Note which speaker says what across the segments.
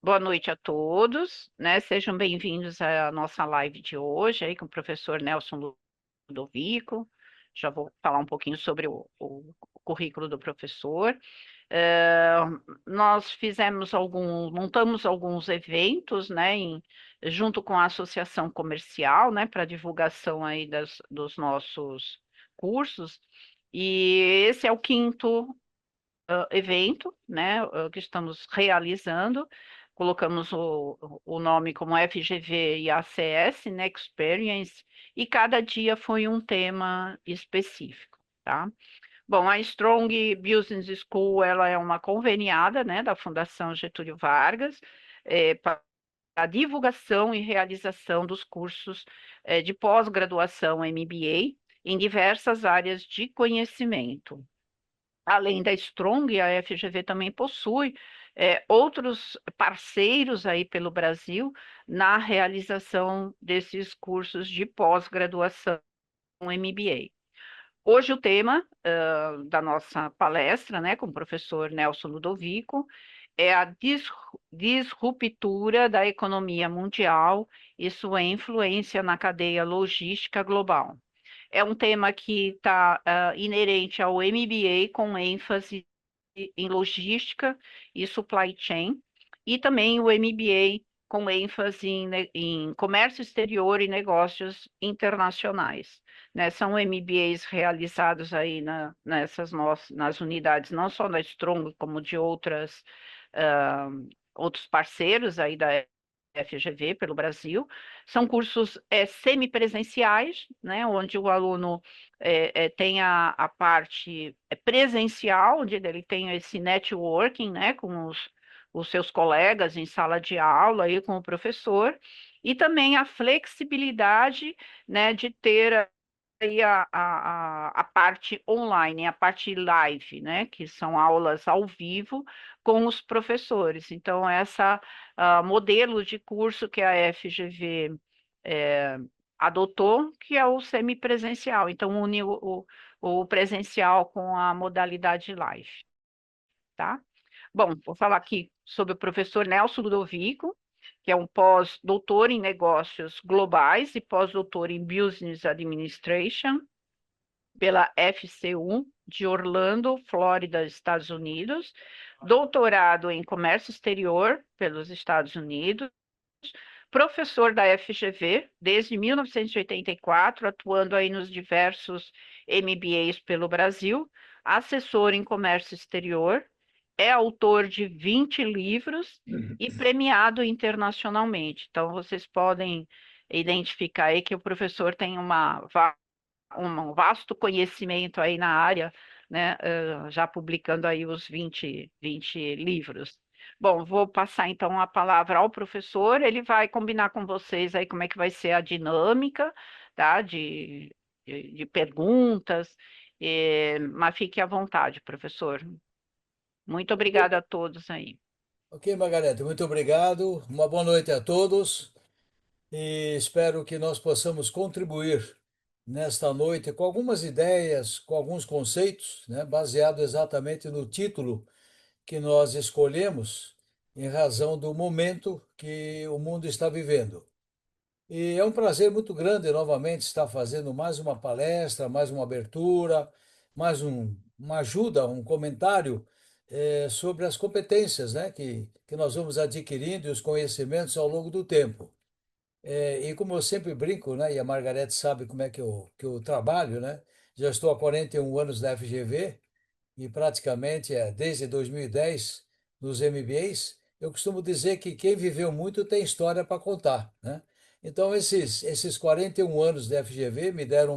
Speaker 1: Boa noite a todos, né? Sejam bem-vindos à nossa live de hoje aí com o professor Nelson Ludovico. Já vou falar um pouquinho sobre o currículo do professor. Eh, Nós montamos alguns eventos, né, junto com a associação comercial, né, para divulgação aí dos nossos cursos. E esse é o quinto evento, né, que estamos realizando. Colocamos o nome como FGV e ACS, né, Experience, e cada dia foi um tema específico, tá? Bom, a Strong Business School, ela é uma conveniada, né, da Fundação Getúlio Vargas, para a divulgação e realização dos cursos de pós-graduação MBA em diversas áreas de conhecimento. Além da Strong, a FGV também possui outros parceiros aí pelo Brasil na realização desses cursos de pós-graduação MBA. Hoje o tema da nossa palestra, né, com o professor Nelson Ludovico, é a disruptura da economia mundial e sua influência na cadeia logística global. É um tema que está inerente ao MBA, com ênfase em logística e supply chain, e também o MBA com ênfase em comércio exterior e negócios internacionais. Né? São MBAs realizados aí nas unidades, não só da Strong, como de ah, outros parceiros aí da FGV pelo Brasil. São cursos semipresenciais, né, onde o aluno tem a parte presencial, onde ele tem esse networking, né, com os seus colegas em sala de aula e com o professor, e também a flexibilidade, né, de ter aí a parte online, a parte live, né, que são aulas ao vivo com os professores. Então, essa modelo de curso que a FGV eh, adotou, que é o semipresencial. Então, une o presencial com a modalidade live, tá? Bom, vou falar aqui sobre o professor Nelson Ludovico, que é um pós-doutor em negócios globais e pós-doutor em Business Administration pela FCU de Orlando, Flórida, Estados Unidos, doutorado em comércio exterior pelos Estados Unidos, professor da FGV desde 1984, atuando aí nos diversos MBAs pelo Brasil, assessor em comércio exterior, é autor de 20 livros e premiado internacionalmente. Então, vocês podem identificar aí que o professor tem um vasto conhecimento aí na área, né, já publicando aí os 20 livros. Bom, vou passar então a palavra ao professor, ele vai combinar com vocês aí como é que vai ser a dinâmica, tá, de perguntas, mas fique à vontade, professor. Muito
Speaker 2: Ok,
Speaker 1: obrigada a todos aí.
Speaker 2: ok, Margarete, muito obrigado. Uma boa noite a todos e espero que nós possamos contribuir nesta noite com algumas ideias, com alguns conceitos, né, baseado exatamente no título que nós escolhemos em razão do momento que o mundo está vivendo. E é um prazer muito grande novamente estar fazendo mais uma palestra, mais uma abertura, uma ajuda, um comentário sobre as competências, né, que nós vamos adquirindo e os conhecimentos ao longo do tempo. E como eu sempre brinco, né, e a Margarete sabe como é que eu trabalho, né, já estou há 41 anos na FGV e praticamente desde 2010 nos MBAs, eu costumo dizer que quem viveu muito tem história para contar, né? Então, esses 41 anos da FGV me deram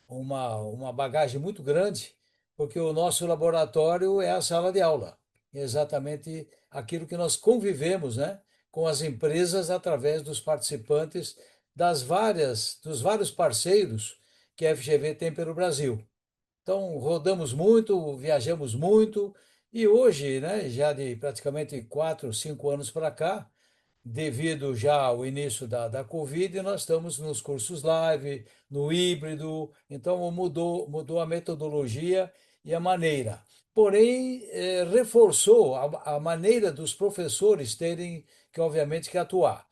Speaker 2: uma bagagem muito grande, porque o nosso laboratório é a sala de aula, exatamente aquilo que nós convivemos, né, com as empresas através dos participantes dos vários parceiros que a FGV tem pelo Brasil. Então, rodamos muito, viajamos muito, e hoje, né, já de praticamente 4, 5 anos para cá, devido já ao início da Covid, nós estamos nos cursos live, no híbrido, então mudou a metodologia e a maneira. porém reforçou a maneira dos professores terem que, obviamente, que atuar.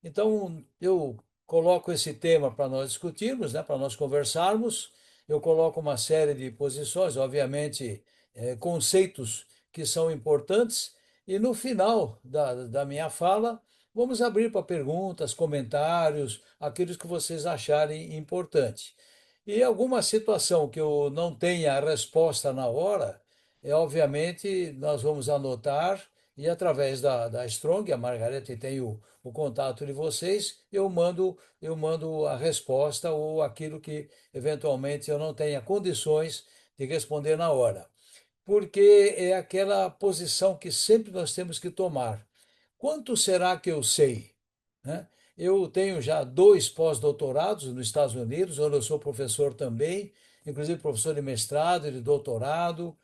Speaker 2: Então, eu coloco esse tema para nós discutirmos, né, para nós conversarmos. Eu coloco uma série de posições, obviamente, conceitos que são importantes, e no final da minha fala, vamos abrir para perguntas, comentários, aquilo que vocês acharem importante. E alguma situação que eu não tenha a resposta na hora, obviamente nós vamos anotar e através da Strong, a Margarete tem o contato de vocês, eu mando a resposta ou aquilo que eventualmente eu não tenha condições de responder na hora. Porque é aquela posição que sempre nós temos que tomar. Quanto será que eu sei? Né? Eu tenho já dois pós-doutorados nos Estados Unidos, onde eu sou professor também, inclusive professor de mestrado e de doutorado,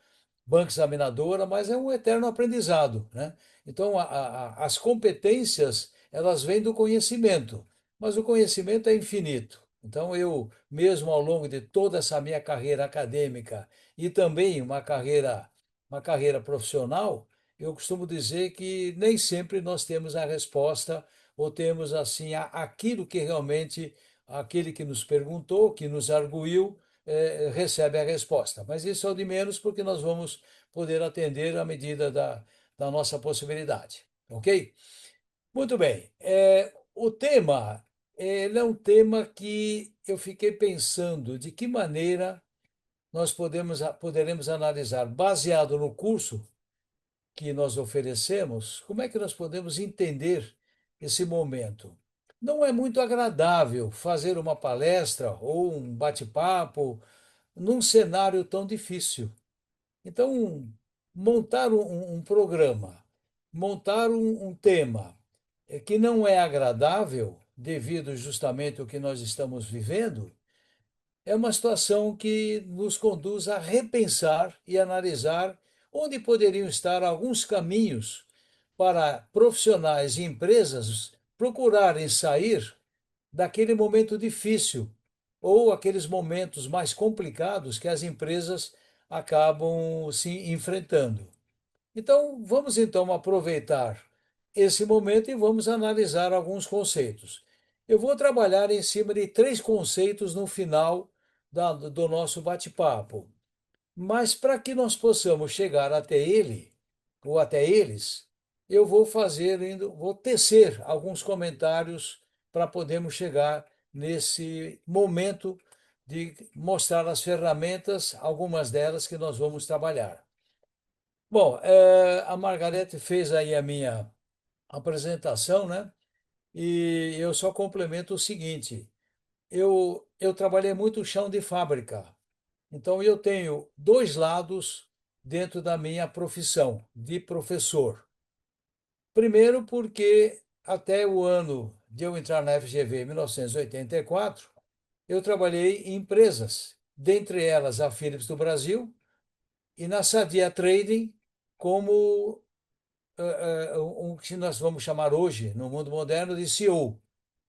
Speaker 2: banca examinadora, mas é um eterno aprendizado, né? Então, as competências, elas vêm do conhecimento, mas o conhecimento é infinito. Então, eu, mesmo ao longo de toda essa minha carreira acadêmica e também uma carreira profissional, eu costumo dizer que nem sempre nós temos a resposta ou temos assim aquilo que realmente aquele que nos perguntou, que nos arguiu, recebe a resposta. Mas isso é o de menos porque nós vamos poder atender à medida da nossa possibilidade. Ok? Muito bem. O tema, ele é um tema que eu fiquei pensando de que maneira nós poderemos analisar, baseado no curso que nós oferecemos, como é que nós podemos entender esse momento. Não é muito agradável fazer uma palestra ou um bate-papo num cenário tão difícil. Então, montar um programa, montar um tema que não é agradável, devido justamente ao que nós estamos vivendo, é uma situação que nos conduz a repensar e analisar onde poderiam estar alguns caminhos para profissionais e empresas procurarem sair daquele momento difícil ou aqueles momentos mais complicados que as empresas acabam se enfrentando. Então, vamos então aproveitar esse momento e vamos analisar alguns conceitos. Eu vou trabalhar em cima de três conceitos no final do nosso bate-papo. Mas para que nós possamos chegar até ele, ou até eles, eu vou tecer alguns comentários para podermos chegar nesse momento de mostrar as ferramentas, algumas delas que nós vamos trabalhar. Bom, a Margarete fez aí a minha apresentação, né? E eu só complemento o seguinte: eu trabalhei muito chão de fábrica, então eu tenho dois lados dentro da minha profissão de professor. Primeiro, porque até o ano de eu entrar na FGV, em 1984, eu trabalhei em empresas, dentre elas a Philips do Brasil e na Sadia Trading como um que nós vamos chamar hoje, no mundo moderno, de CEO.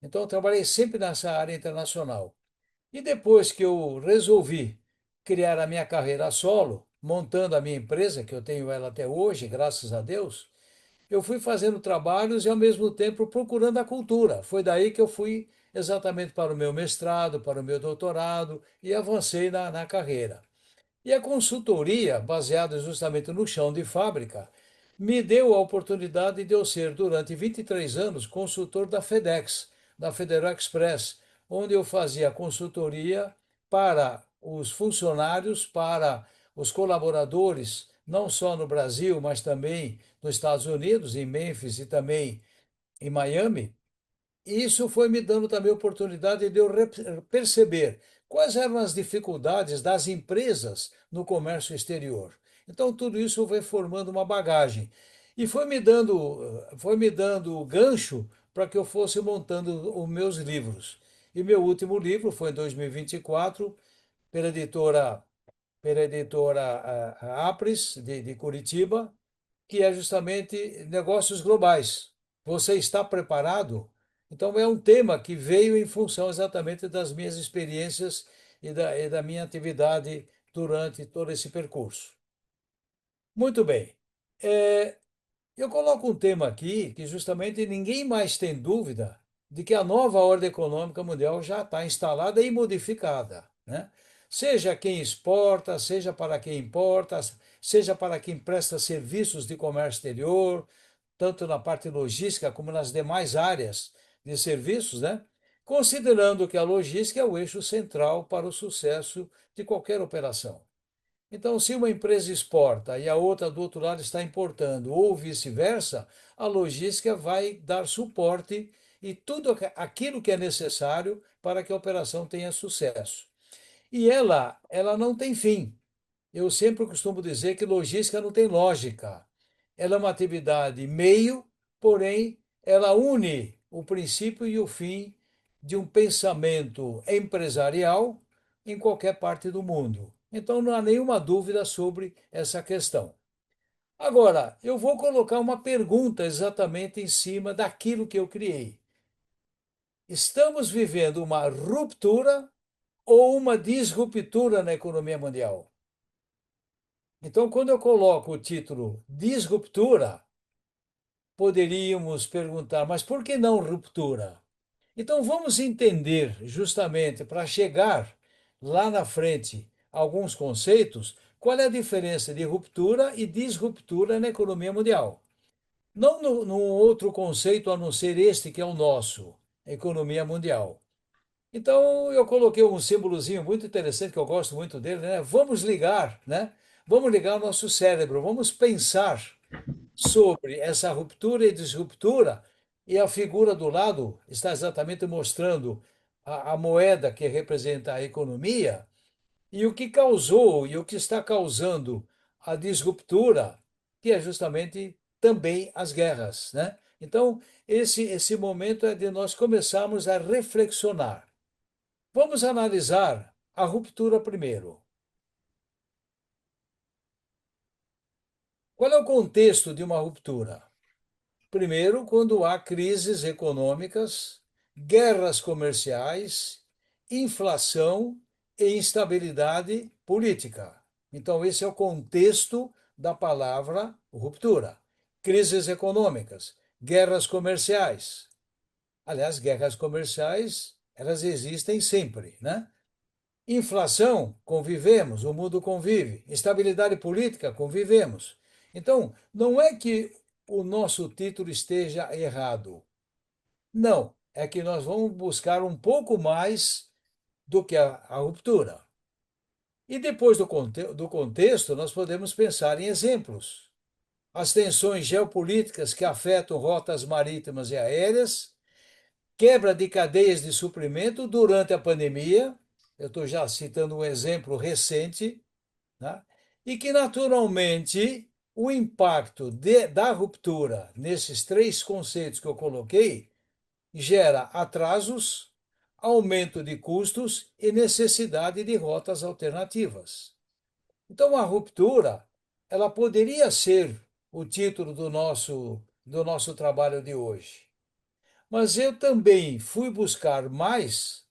Speaker 2: Então, eu trabalhei sempre nessa área internacional. E depois que eu resolvi criar a minha carreira solo, montando a minha empresa, que eu tenho ela até hoje, graças a Deus, eu fui fazendo trabalhos e, ao mesmo tempo, procurando a cultura. Foi daí que eu fui exatamente para o meu mestrado, para o meu doutorado e avancei na carreira. E a consultoria, baseada justamente no chão de fábrica, me deu a oportunidade de eu ser, durante 23 anos, consultor da FedEx, da Federal Express, onde eu fazia consultoria para os funcionários, para os colaboradores, não só no Brasil, mas também nos Estados Unidos, em Memphis e também em Miami. E isso foi me dando também a oportunidade de eu perceber quais eram as dificuldades das empresas no comércio exterior. Então, tudo isso foi formando uma bagagem. E foi me dando gancho para que eu fosse montando os meus livros. E meu último livro foi em 2024, pela editora, pela editora Apres, de Curitiba, que é justamente negócios globais. Você está preparado? Então, é um tema que veio em função exatamente das minhas experiências e da minha atividade durante todo esse percurso. Muito bem. É, eu coloco um tema aqui que justamente ninguém mais tem dúvida de que a nova ordem econômica mundial já está instalada e modificada, né? Seja quem exporta, seja para quem importa, seja para quem presta serviços de comércio exterior, tanto na parte logística como nas demais áreas de serviços, né? Considerando que a logística é o eixo central para o sucesso de qualquer operação. Então, se uma empresa exporta e a outra do outro lado está importando, ou vice-versa, a logística vai dar suporte e tudo aquilo que é necessário para que a operação tenha sucesso. E ela não tem fim. Eu sempre costumo dizer que logística não tem lógica. Ela é uma atividade meio, porém, ela une o princípio e o fim de um pensamento empresarial em qualquer parte do mundo. Então, não há nenhuma dúvida sobre essa questão. Agora, eu vou colocar uma pergunta exatamente em cima daquilo que eu criei. Estamos vivendo uma ruptura ou uma disruptura na economia mundial? Então, quando eu coloco o título Disruptura, poderíamos perguntar, mas por que não ruptura? Então, vamos entender, justamente para chegar lá na frente, alguns conceitos, qual é a diferença de ruptura e disruptura na economia mundial. Não no outro conceito a não ser este que é o nosso, economia mundial. Então, eu coloquei um símbolozinho muito interessante, que eu gosto muito dele, né? Vamos ligar, né? Vamos ligar o nosso cérebro, vamos pensar sobre essa ruptura e disruptura, e a figura do lado está exatamente mostrando a moeda que representa a economia, e o que causou e o que está causando a disruptura, que é justamente também as guerras, né? Então, esse momento é de nós começarmos a reflexionar. Vamos analisar a ruptura primeiro. Qual é o contexto de uma ruptura? Primeiro, quando há crises econômicas, guerras comerciais, inflação e instabilidade política. Então, esse é o contexto da palavra ruptura. Crises econômicas, guerras comerciais. Aliás, guerras comerciais, elas existem sempre, né? Inflação, convivemos, o mundo convive. Estabilidade política, convivemos. Então, não é que o nosso título esteja errado. Não, é que nós vamos buscar um pouco mais do que a ruptura. E depois do contexto, nós podemos pensar em exemplos. As tensões geopolíticas que afetam rotas marítimas e aéreas, quebra de cadeias de suprimento durante a pandemia. Eu estou já citando um exemplo recente, né? E que, naturalmente, o impacto da ruptura nesses três conceitos que eu coloquei gera atrasos, aumento de custos e necessidade de rotas alternativas. Então, a ruptura, ela poderia ser o título do nosso trabalho de hoje. Mas eu também fui buscar mais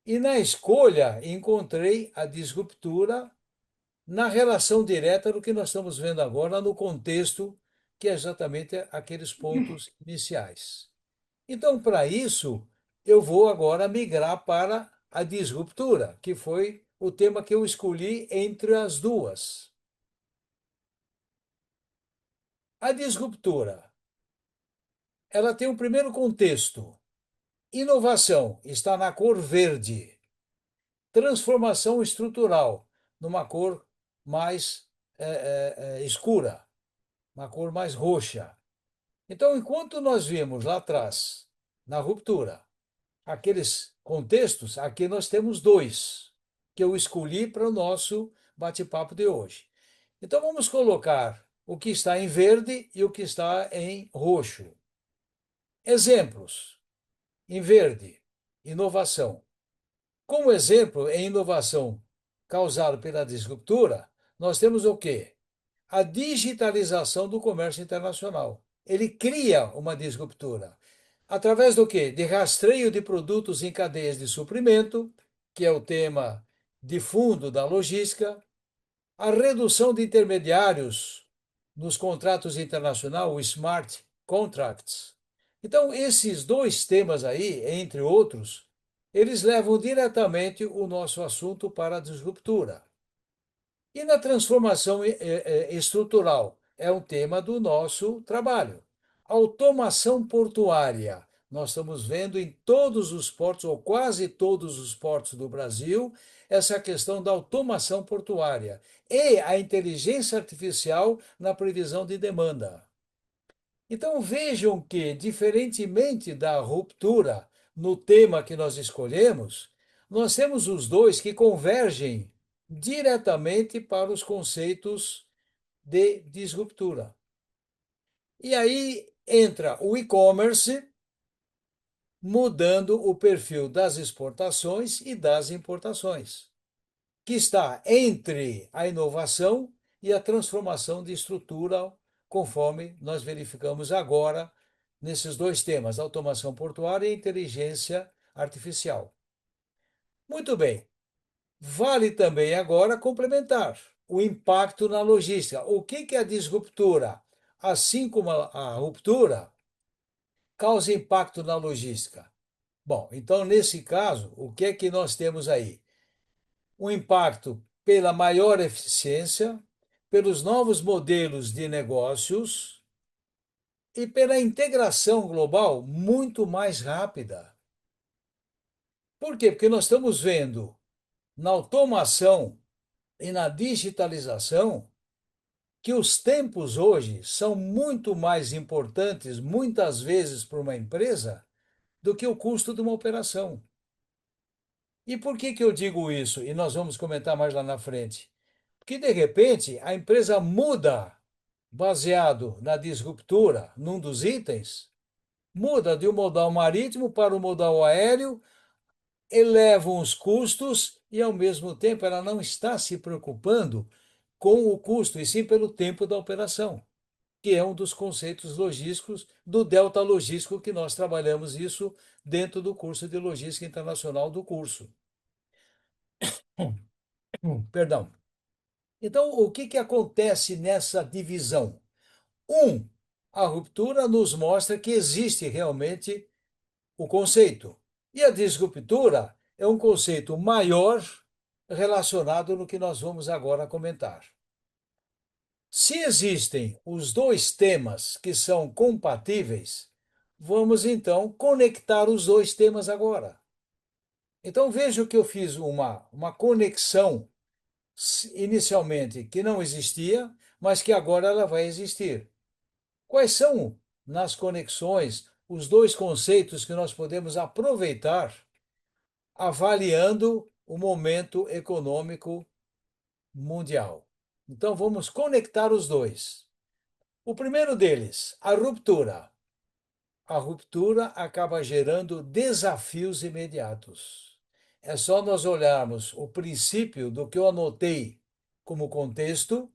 Speaker 2: e, na escolha, encontrei a disruptura na relação direta do que nós estamos vendo agora no contexto, que é exatamente aqueles pontos iniciais. Então, para isso, eu vou agora migrar para a disruptura, que foi o tema que eu escolhi entre as duas. A disruptura, ela tem um primeiro contexto. Inovação está na cor verde. Transformação estrutural, numa cor mais escura, uma cor mais roxa. Então, enquanto nós vimos lá atrás, na ruptura, aqueles contextos, aqui nós temos dois, que eu escolhi para o nosso bate-papo de hoje. Então, vamos colocar o que está em verde e o que está em roxo. Exemplos. Em verde, inovação. Como exemplo em inovação causada pela disruptura, nós temos o quê? A digitalização do comércio internacional. Ele cria uma disruptura. Através do quê? De rastreio de produtos em cadeias de suprimento, que é o tema de fundo da logística, a redução de intermediários nos contratos internacionais, o smart contracts. Então, esses dois temas aí, entre outros, eles levam diretamente o nosso assunto para a disruptura. E na transformação estrutural, é um tema do nosso trabalho. Automação portuária. Nós estamos vendo em todos os portos, ou quase todos os portos do Brasil, essa questão da automação portuária e a inteligência artificial na previsão de demanda. Então vejam que, diferentemente da ruptura no tema que nós escolhemos, nós temos os dois que convergem diretamente para os conceitos de disruptura. E aí entra o e-commerce, mudando o perfil das exportações e das importações, que está entre a inovação e a transformação de estrutura, conforme nós verificamos agora nesses dois temas, automação portuária e inteligência artificial. Muito bem. Vale também agora complementar o impacto na logística. O que é a disruptura? Assim como a ruptura, causa impacto na logística. Bom, então nesse caso, o que é que nós temos aí? Um impacto pela maior eficiência, pelos novos modelos de negócios e pela integração global muito mais rápida. Por quê? Porque nós estamos vendo na automação e na digitalização que os tempos hoje são muito mais importantes, muitas vezes, para uma empresa, do que o custo de uma operação. E por que eu digo isso? E nós vamos comentar mais lá na frente. Porque, de repente, a empresa muda, baseado na disruptura, num dos itens, muda de um modal marítimo para o modal aéreo, eleva os custos e, ao mesmo tempo, ela não está se preocupando com o custo, e sim pelo tempo da operação, que é um dos conceitos logísticos do delta logístico que nós trabalhamos isso dentro do curso de logística internacional do curso. Perdão. Então, o que acontece nessa divisão? Um, a ruptura nos mostra que existe realmente o conceito. E a disruptura é um conceito maior relacionado no que nós vamos agora comentar. Se existem os dois temas que são compatíveis, vamos então conectar os dois temas agora. Então veja que eu fiz uma conexão inicialmente que não existia, mas que agora ela vai existir. Quais são, nas conexões, os dois conceitos que nós podemos aproveitar avaliando o momento econômico mundial? Então vamos conectar os dois. O primeiro deles, a ruptura. A ruptura acaba gerando desafios imediatos. É só nós olharmos o princípio do que eu anotei como contexto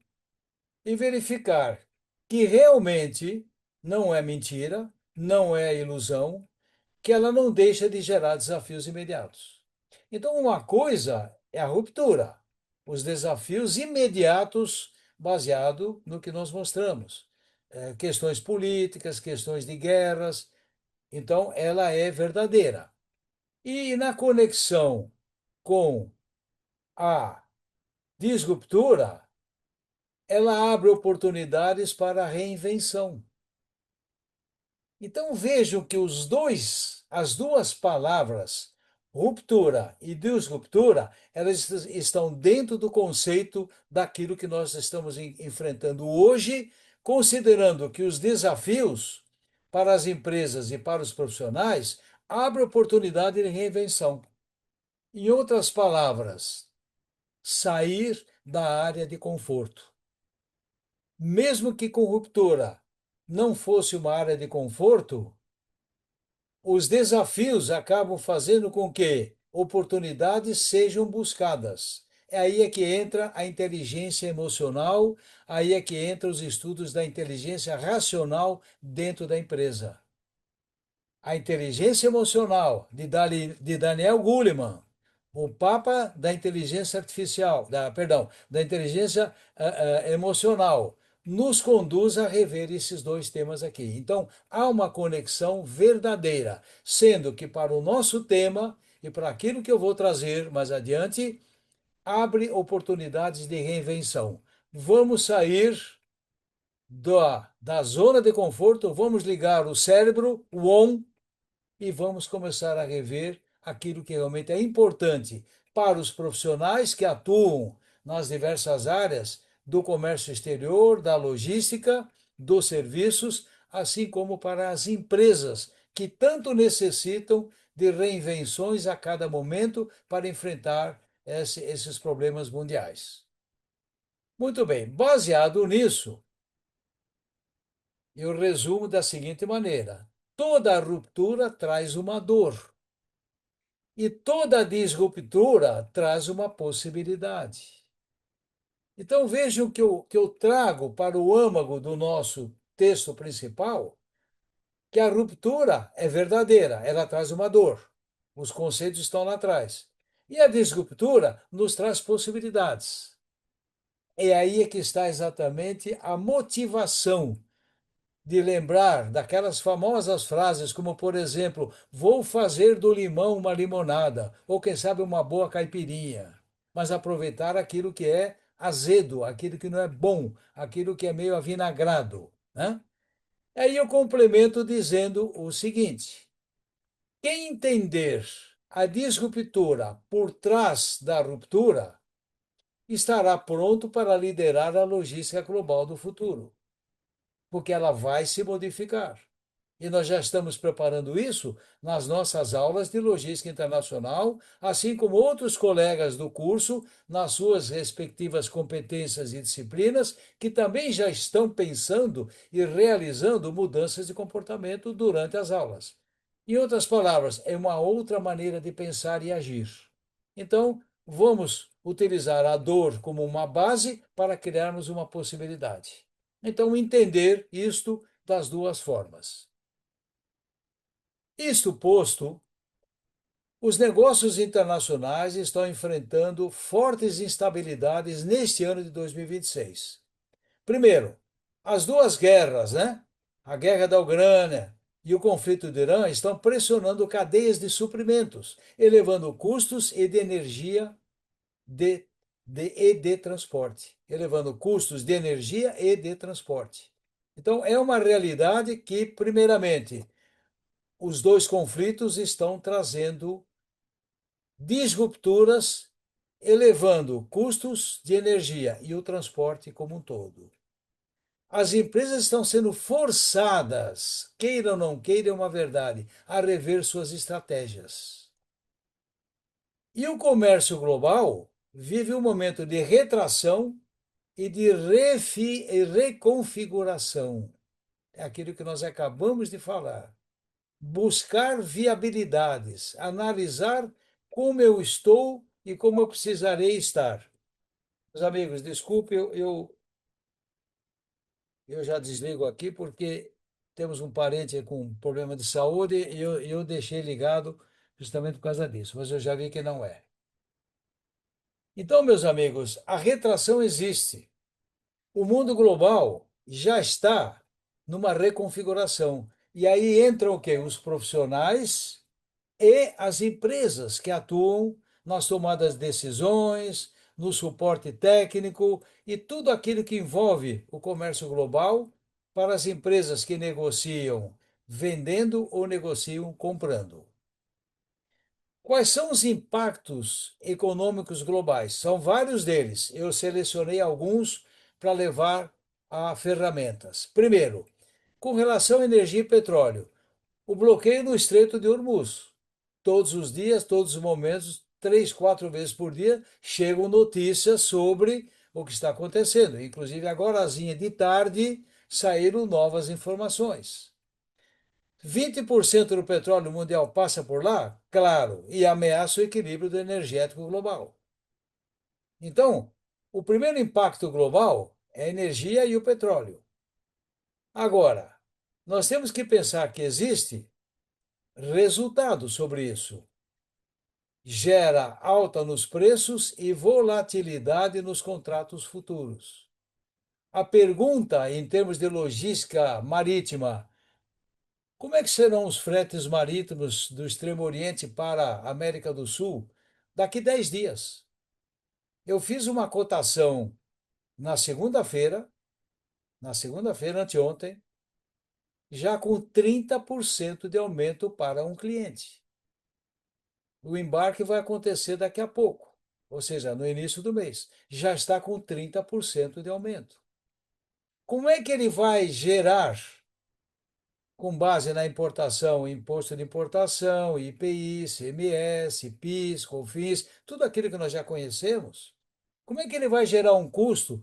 Speaker 2: e verificar que realmente não é mentira, não é ilusão, que ela não deixa de gerar desafios imediatos. Então, uma coisa é a ruptura, os desafios imediatos baseado no que nós mostramos. Questões políticas, questões de guerras. Então, ela é verdadeira. E na conexão com a disruptura, ela abre oportunidades para a reinvenção. Então vejam que as duas palavras, ruptura e disruptura, elas estão dentro do conceito daquilo que nós estamos enfrentando hoje, considerando que os desafios para as empresas e para os profissionais abrem oportunidade de reinvenção. Em outras palavras, sair da área de conforto. Mesmo que com ruptura não fosse uma área de conforto, os desafios acabam fazendo com que oportunidades sejam buscadas. Aí é que entra a inteligência emocional, aí é que entra os estudos da inteligência racional dentro da empresa. A inteligência emocional de Daniel Goleman, o papa da inteligência artificial, da inteligência emocional, nos conduz a rever esses dois temas aqui. Então, há uma conexão verdadeira, sendo que para o nosso tema e para aquilo que eu vou trazer mais adiante, abre oportunidades de reinvenção. Vamos sair da zona de conforto, vamos ligar o cérebro, o on, e vamos começar a rever aquilo que realmente é importante para os profissionais que atuam nas diversas áreas do comércio exterior, da logística, dos serviços, assim como para as empresas que tanto necessitam de reinvenções a cada momento para enfrentar esses problemas mundiais. Muito bem, baseado nisso, eu resumo da seguinte maneira: toda ruptura traz uma dor. E toda disruptura traz uma possibilidade. Então vejam que eu trago para o âmago do nosso texto principal que a ruptura é verdadeira, ela traz uma dor. Os conceitos estão lá atrás. E a disruptura nos traz possibilidades. É aí que está exatamente a motivação de lembrar daquelas famosas frases, como, por exemplo, vou fazer do limão uma limonada, ou quem sabe uma boa caipirinha, mas aproveitar aquilo que é azedo, aquilo que não é bom, aquilo que é meio avinagrado, né? Aí eu complemento dizendo o seguinte: quem entender a disruptura por trás da ruptura estará pronto para liderar a logística global do futuro, porque ela vai se modificar. E nós já estamos preparando isso nas nossas aulas de logística internacional, assim como outros colegas do curso, nas suas respectivas competências e disciplinas, que também já estão pensando e realizando mudanças de comportamento durante as aulas. Em outras palavras, é uma outra maneira de pensar e agir. Então, vamos utilizar a dor como uma base para criarmos uma possibilidade. Então, entender isto das duas formas. Isto posto, os negócios internacionais estão enfrentando fortes instabilidades neste ano de 2026. Primeiro, as duas guerras, né? A guerra da Ucrânia e o conflito do Irã estão pressionando cadeias de suprimentos, elevando custos e de energia e de transporte, elevando custos de energia e de transporte. Então, é uma realidade que, primeiramente, os dois conflitos estão trazendo disrupturas, elevando custos de energia e o transporte como um todo. As empresas estão sendo forçadas, queiram ou não queiram, é uma verdade, a rever suas estratégias. E o comércio global vive um momento de retração e de reconfiguração. É aquilo que nós acabamos de falar. Buscar viabilidades, analisar como eu estou e como eu precisarei estar. Meus amigos, desculpe, eu já desligo aqui porque temos um parente com problema de saúde e eu deixei ligado justamente por causa disso, mas eu já vi que não é. Então, meus amigos, a retração existe. O mundo global já está numa reconfiguração. E aí entram o quê? Os profissionais e as empresas que atuam nas tomadas de decisões, no suporte técnico e tudo aquilo que envolve o comércio global para as empresas que negociam vendendo ou negociam comprando. Quais são os impactos econômicos globais? São vários deles. Eu selecionei alguns para levar a ferramentas. Primeiro, com relação à energia e petróleo, o bloqueio no Estreito de Hormuz. Todos os dias, todos os momentos, 3, 4 vezes por dia, chegam notícias sobre o que está acontecendo. Inclusive, agora, de tarde, saíram novas informações. 20% do petróleo mundial passa por lá? Claro, e ameaça o equilíbrio energético global. Então, o primeiro impacto global é a energia e o petróleo. Agora, nós temos que pensar que existe resultado sobre isso. Gera alta nos preços e volatilidade nos contratos futuros. A pergunta, em termos de logística marítima, como é que serão os fretes marítimos do Extremo Oriente para a América do Sul daqui 10 dias? Eu fiz uma cotação na segunda-feira, anteontem, já com 30% de aumento para um cliente. O embarque vai acontecer daqui a pouco, ou seja, no início do mês. Já está com 30% de aumento. Como é que ele vai gerar, com base na importação, imposto de importação, IPI, CMS, PIS, COFINS, tudo aquilo que nós já conhecemos? Como é que ele vai gerar um custo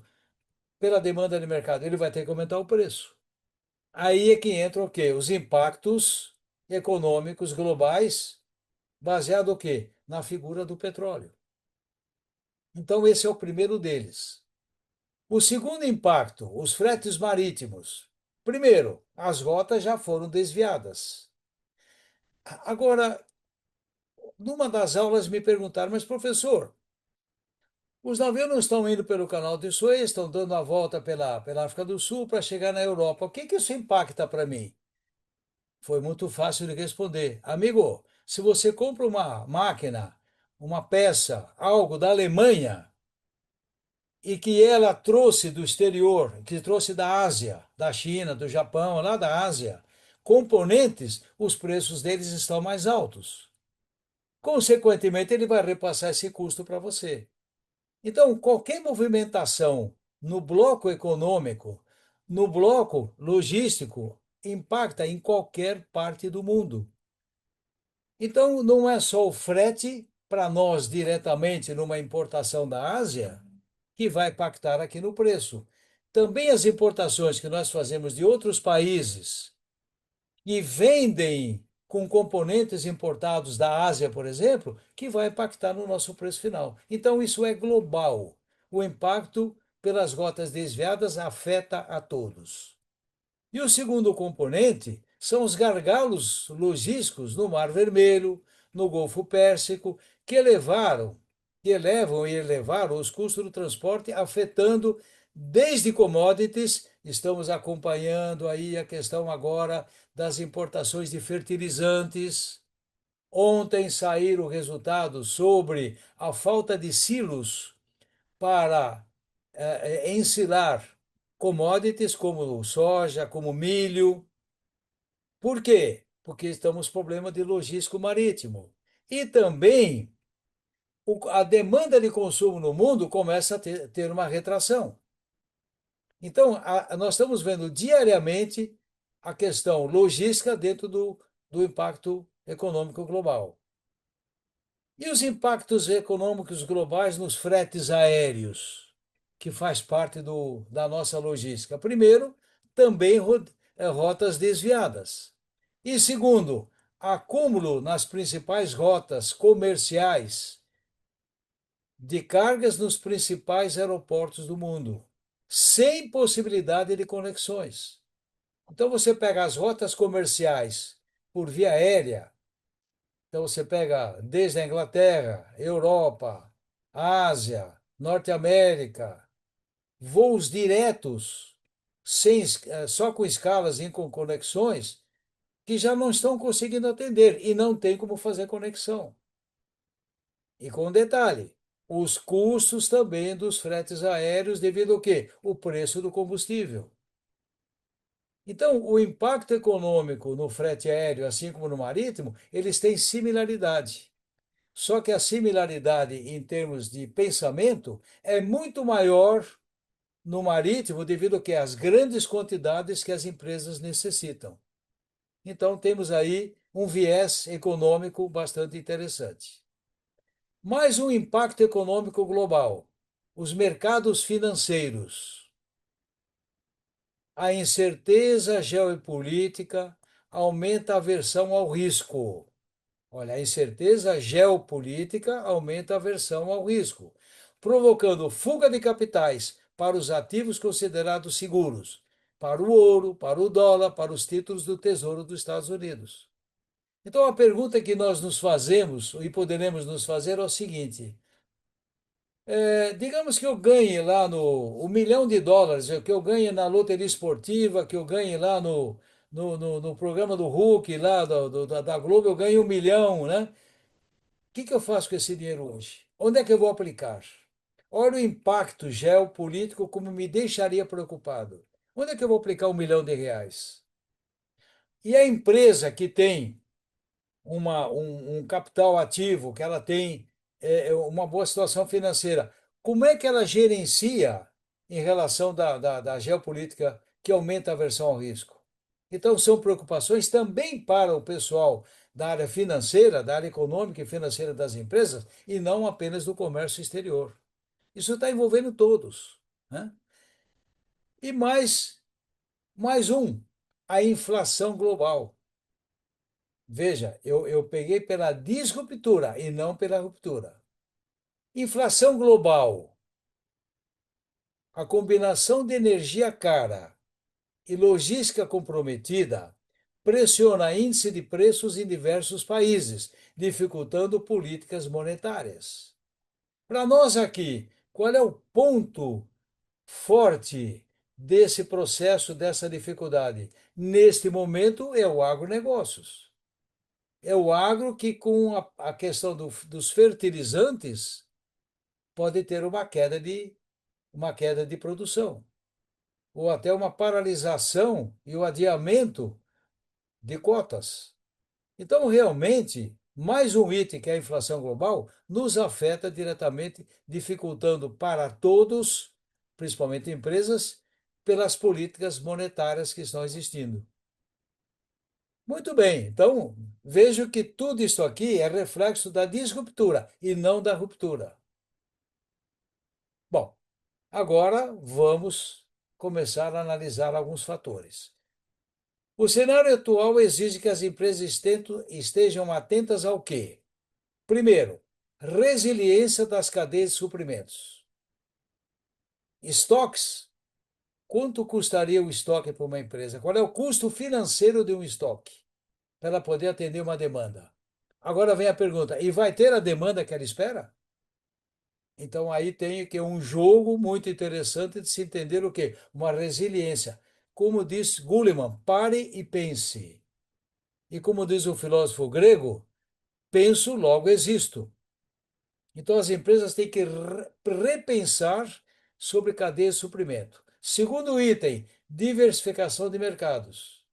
Speaker 2: pela demanda de mercado? Ele vai ter que aumentar o preço. Aí é que entra o quê? Os impactos econômicos globais, baseado o quê? Na figura do petróleo. Então, esse é o primeiro deles. O segundo impacto, os fretes marítimos. Primeiro, as rotas já foram desviadas. Agora, numa das aulas me perguntaram, mas professor, os navios não estão indo pelo canal de Suez, estão dando a volta pela África do Sul para chegar na Europa. O que isso impacta para mim? Foi muito fácil de responder. Amigo, se você compra uma máquina, uma peça, algo da Alemanha, e que ela trouxe do exterior, que trouxe da Ásia, da China, do Japão, lá da Ásia, componentes, os preços deles estão mais altos. Consequentemente, ele vai repassar esse custo para você. Então, qualquer movimentação no bloco econômico, no bloco logístico, impacta em qualquer parte do mundo. Então, não é só o frete para nós diretamente numa importação da Ásia que vai impactar aqui no preço. Também as importações que nós fazemos de outros países e vendem com componentes importados da Ásia, por exemplo, que vai impactar no nosso preço final. Então, isso é global. O impacto pelas rotas desviadas afeta a todos. E o segundo componente são os gargalos logísticos no Mar Vermelho, no Golfo Pérsico, que elevam e elevaram os custos do transporte, afetando desde commodities, estamos acompanhando aí a questão agora das importações de fertilizantes. Ontem saíram resultados sobre a falta de silos para ensilar commodities como soja, como milho. Por quê? Porque estamos com problema de logístico marítimo. E também a demanda de consumo no mundo começa a ter uma retração. Então, nós estamos vendo diariamente a questão logística dentro do impacto econômico global. E os impactos econômicos globais nos fretes aéreos, que faz parte da nossa logística? Primeiro, também rotas desviadas. E segundo, acúmulo nas principais rotas comerciais de cargas nos principais aeroportos do mundo, sem possibilidade de conexões. Então você pega as rotas comerciais por via aérea. Então você pega desde a Inglaterra, Europa, Ásia, Norte América, voos diretos, só com escalas e com conexões, que já não estão conseguindo atender e não tem como fazer conexão. E com um detalhe, os custos também dos fretes aéreos devido ao quê? O preço do combustível. Então, o impacto econômico no frete aéreo, assim como no marítimo, eles têm similaridade. Só que a similaridade em termos de pensamento é muito maior no marítimo devido a que as grandes quantidades que as empresas necessitam. Então temos aí um viés econômico bastante interessante. Mais um impacto econômico global. Os mercados financeiros. A incerteza geopolítica aumenta a aversão ao risco. Olha, a incerteza geopolítica aumenta a aversão ao risco, provocando fuga de capitais para os ativos considerados seguros, para o ouro, para o dólar, para os títulos do Tesouro dos Estados Unidos. Então, a pergunta que nós nos fazemos e poderemos nos fazer é o seguinte: Digamos que eu ganhe lá no US$ 1 milhão, que eu ganhe na loteria esportiva, que eu ganhe lá no programa do Hulk, lá da Globo, eu ganho 1 milhão, né? O que que eu faço com esse dinheiro hoje? Onde é que eu vou aplicar? Olha o impacto geopolítico como me deixaria preocupado. Onde é que eu vou aplicar R$ 1 milhão? E a empresa que tem um capital ativo, que ela tem uma boa situação financeira, como é que ela gerencia em relação da geopolítica que aumenta a aversão ao risco? Então, são preocupações também para o pessoal da área financeira, da área econômica e financeira das empresas, e não apenas do comércio exterior. Isso está envolvendo todos, né? E mais um, a inflação global. Veja, eu peguei pela disruptura e não pela ruptura. Inflação global, a combinação de energia cara e logística comprometida pressiona índice de preços em diversos países, dificultando políticas monetárias. Para nós aqui, qual é o ponto forte desse processo, dessa dificuldade? Neste momento, é o agronegócios. É o agro que, com a questão dos fertilizantes, pode ter uma queda de produção, ou até uma paralisação e o adiamento de cotas. Então, realmente, mais um item que é a inflação global nos afeta diretamente, dificultando para todos, principalmente empresas, pelas políticas monetárias que estão existindo. Muito bem, então vejo que tudo isso aqui é reflexo da disruptura e não da ruptura. Bom, agora vamos começar a analisar alguns fatores. O cenário atual exige que as empresas estejam atentas ao quê? Primeiro, resiliência das cadeias de suprimentos. Estoques. Quanto custaria o estoque para uma empresa? Qual é o custo financeiro de um estoque para ela poder atender uma demanda? Agora vem a pergunta: e vai ter a demanda que ela espera? Então aí tem que um jogo muito interessante de se entender o quê? Uma resiliência. Como diz Gulliman, pare e pense. E como diz o filósofo grego, penso, logo existo. Então as empresas têm que repensar sobre cadeia de suprimento. Segundo item, diversificação de mercados.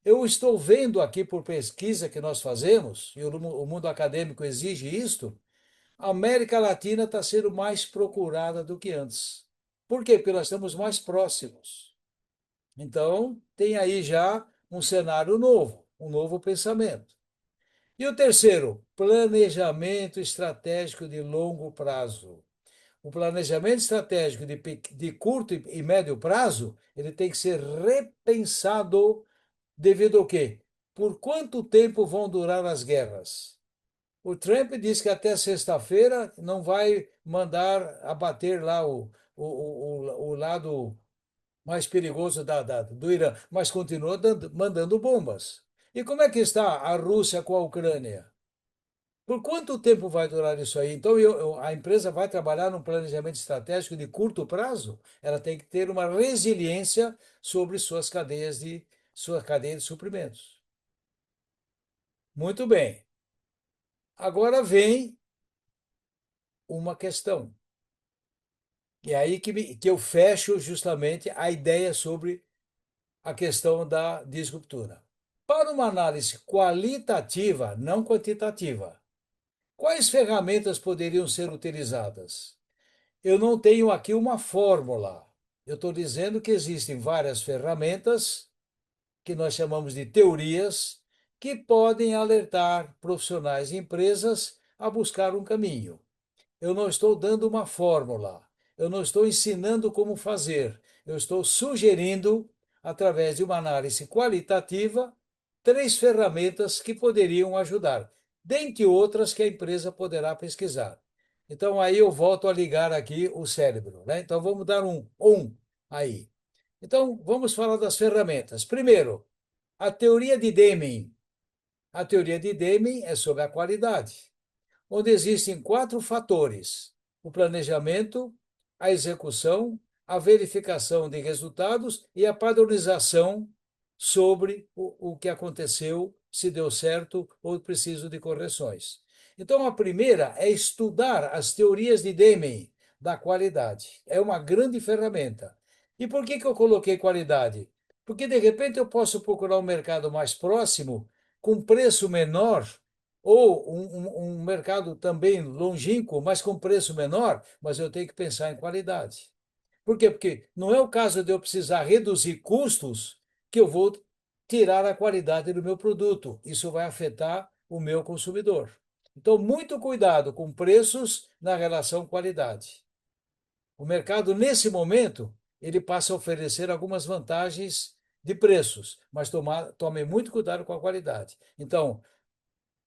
Speaker 2: Eu estou vendo aqui por pesquisa que nós fazemos, e o mundo acadêmico exige isto, a América Latina está sendo mais procurada do que antes. Por quê? Porque nós estamos mais próximos. Então, tem aí já um cenário novo, um novo pensamento. E o terceiro, planejamento estratégico de longo prazo. O planejamento estratégico de curto e médio prazo, ele tem que ser repensado devido ao quê? Por quanto tempo vão durar as guerras? O Trump disse que até sexta-feira não vai mandar abater lá o lado mais perigoso do Irã, mas continua mandando bombas. E como é que está a Rússia com a Ucrânia? Por quanto tempo vai durar isso aí? Então, a empresa vai trabalhar num planejamento estratégico de curto prazo? Ela tem que ter uma resiliência sobre sua cadeia de suprimentos. Muito bem. Agora vem uma questão. E é aí que eu fecho justamente a ideia sobre a questão da disruptura. Para uma análise qualitativa, não quantitativa, quais ferramentas poderiam ser utilizadas? Eu não tenho aqui uma fórmula. Eu estou dizendo que existem várias ferramentas, que nós chamamos de teorias, que podem alertar profissionais e empresas a buscar um caminho. Eu não estou dando uma fórmula, eu não estou ensinando como fazer, eu estou sugerindo, através de uma análise qualitativa, três ferramentas que poderiam ajudar, dentre outras que a empresa poderá pesquisar. Então, aí eu volto a ligar aqui o cérebro, né? Então, vamos dar um aí. Então, vamos falar das ferramentas. Primeiro, a teoria de Deming. A teoria de Deming é sobre a qualidade, onde existem quatro fatores. o planejamento, a execução, a verificação de resultados e a padronização sobre o que aconteceu, se deu certo ou preciso de correções. Então, a primeira é estudar as teorias de Deming da qualidade. É uma grande ferramenta. E por que eu coloquei qualidade? Porque, de repente, eu posso procurar um mercado mais próximo, com preço menor, ou um mercado também longínquo, mas com preço menor, mas eu tenho que pensar em qualidade. Por quê? Porque não é o caso de eu precisar reduzir custos que eu vou tirar a qualidade do meu produto. Isso vai afetar o meu consumidor. Então, muito cuidado com preços na relação qualidade. O mercado, nesse momento, ele passa a oferecer algumas vantagens de preços, mas tome muito cuidado com a qualidade. Então,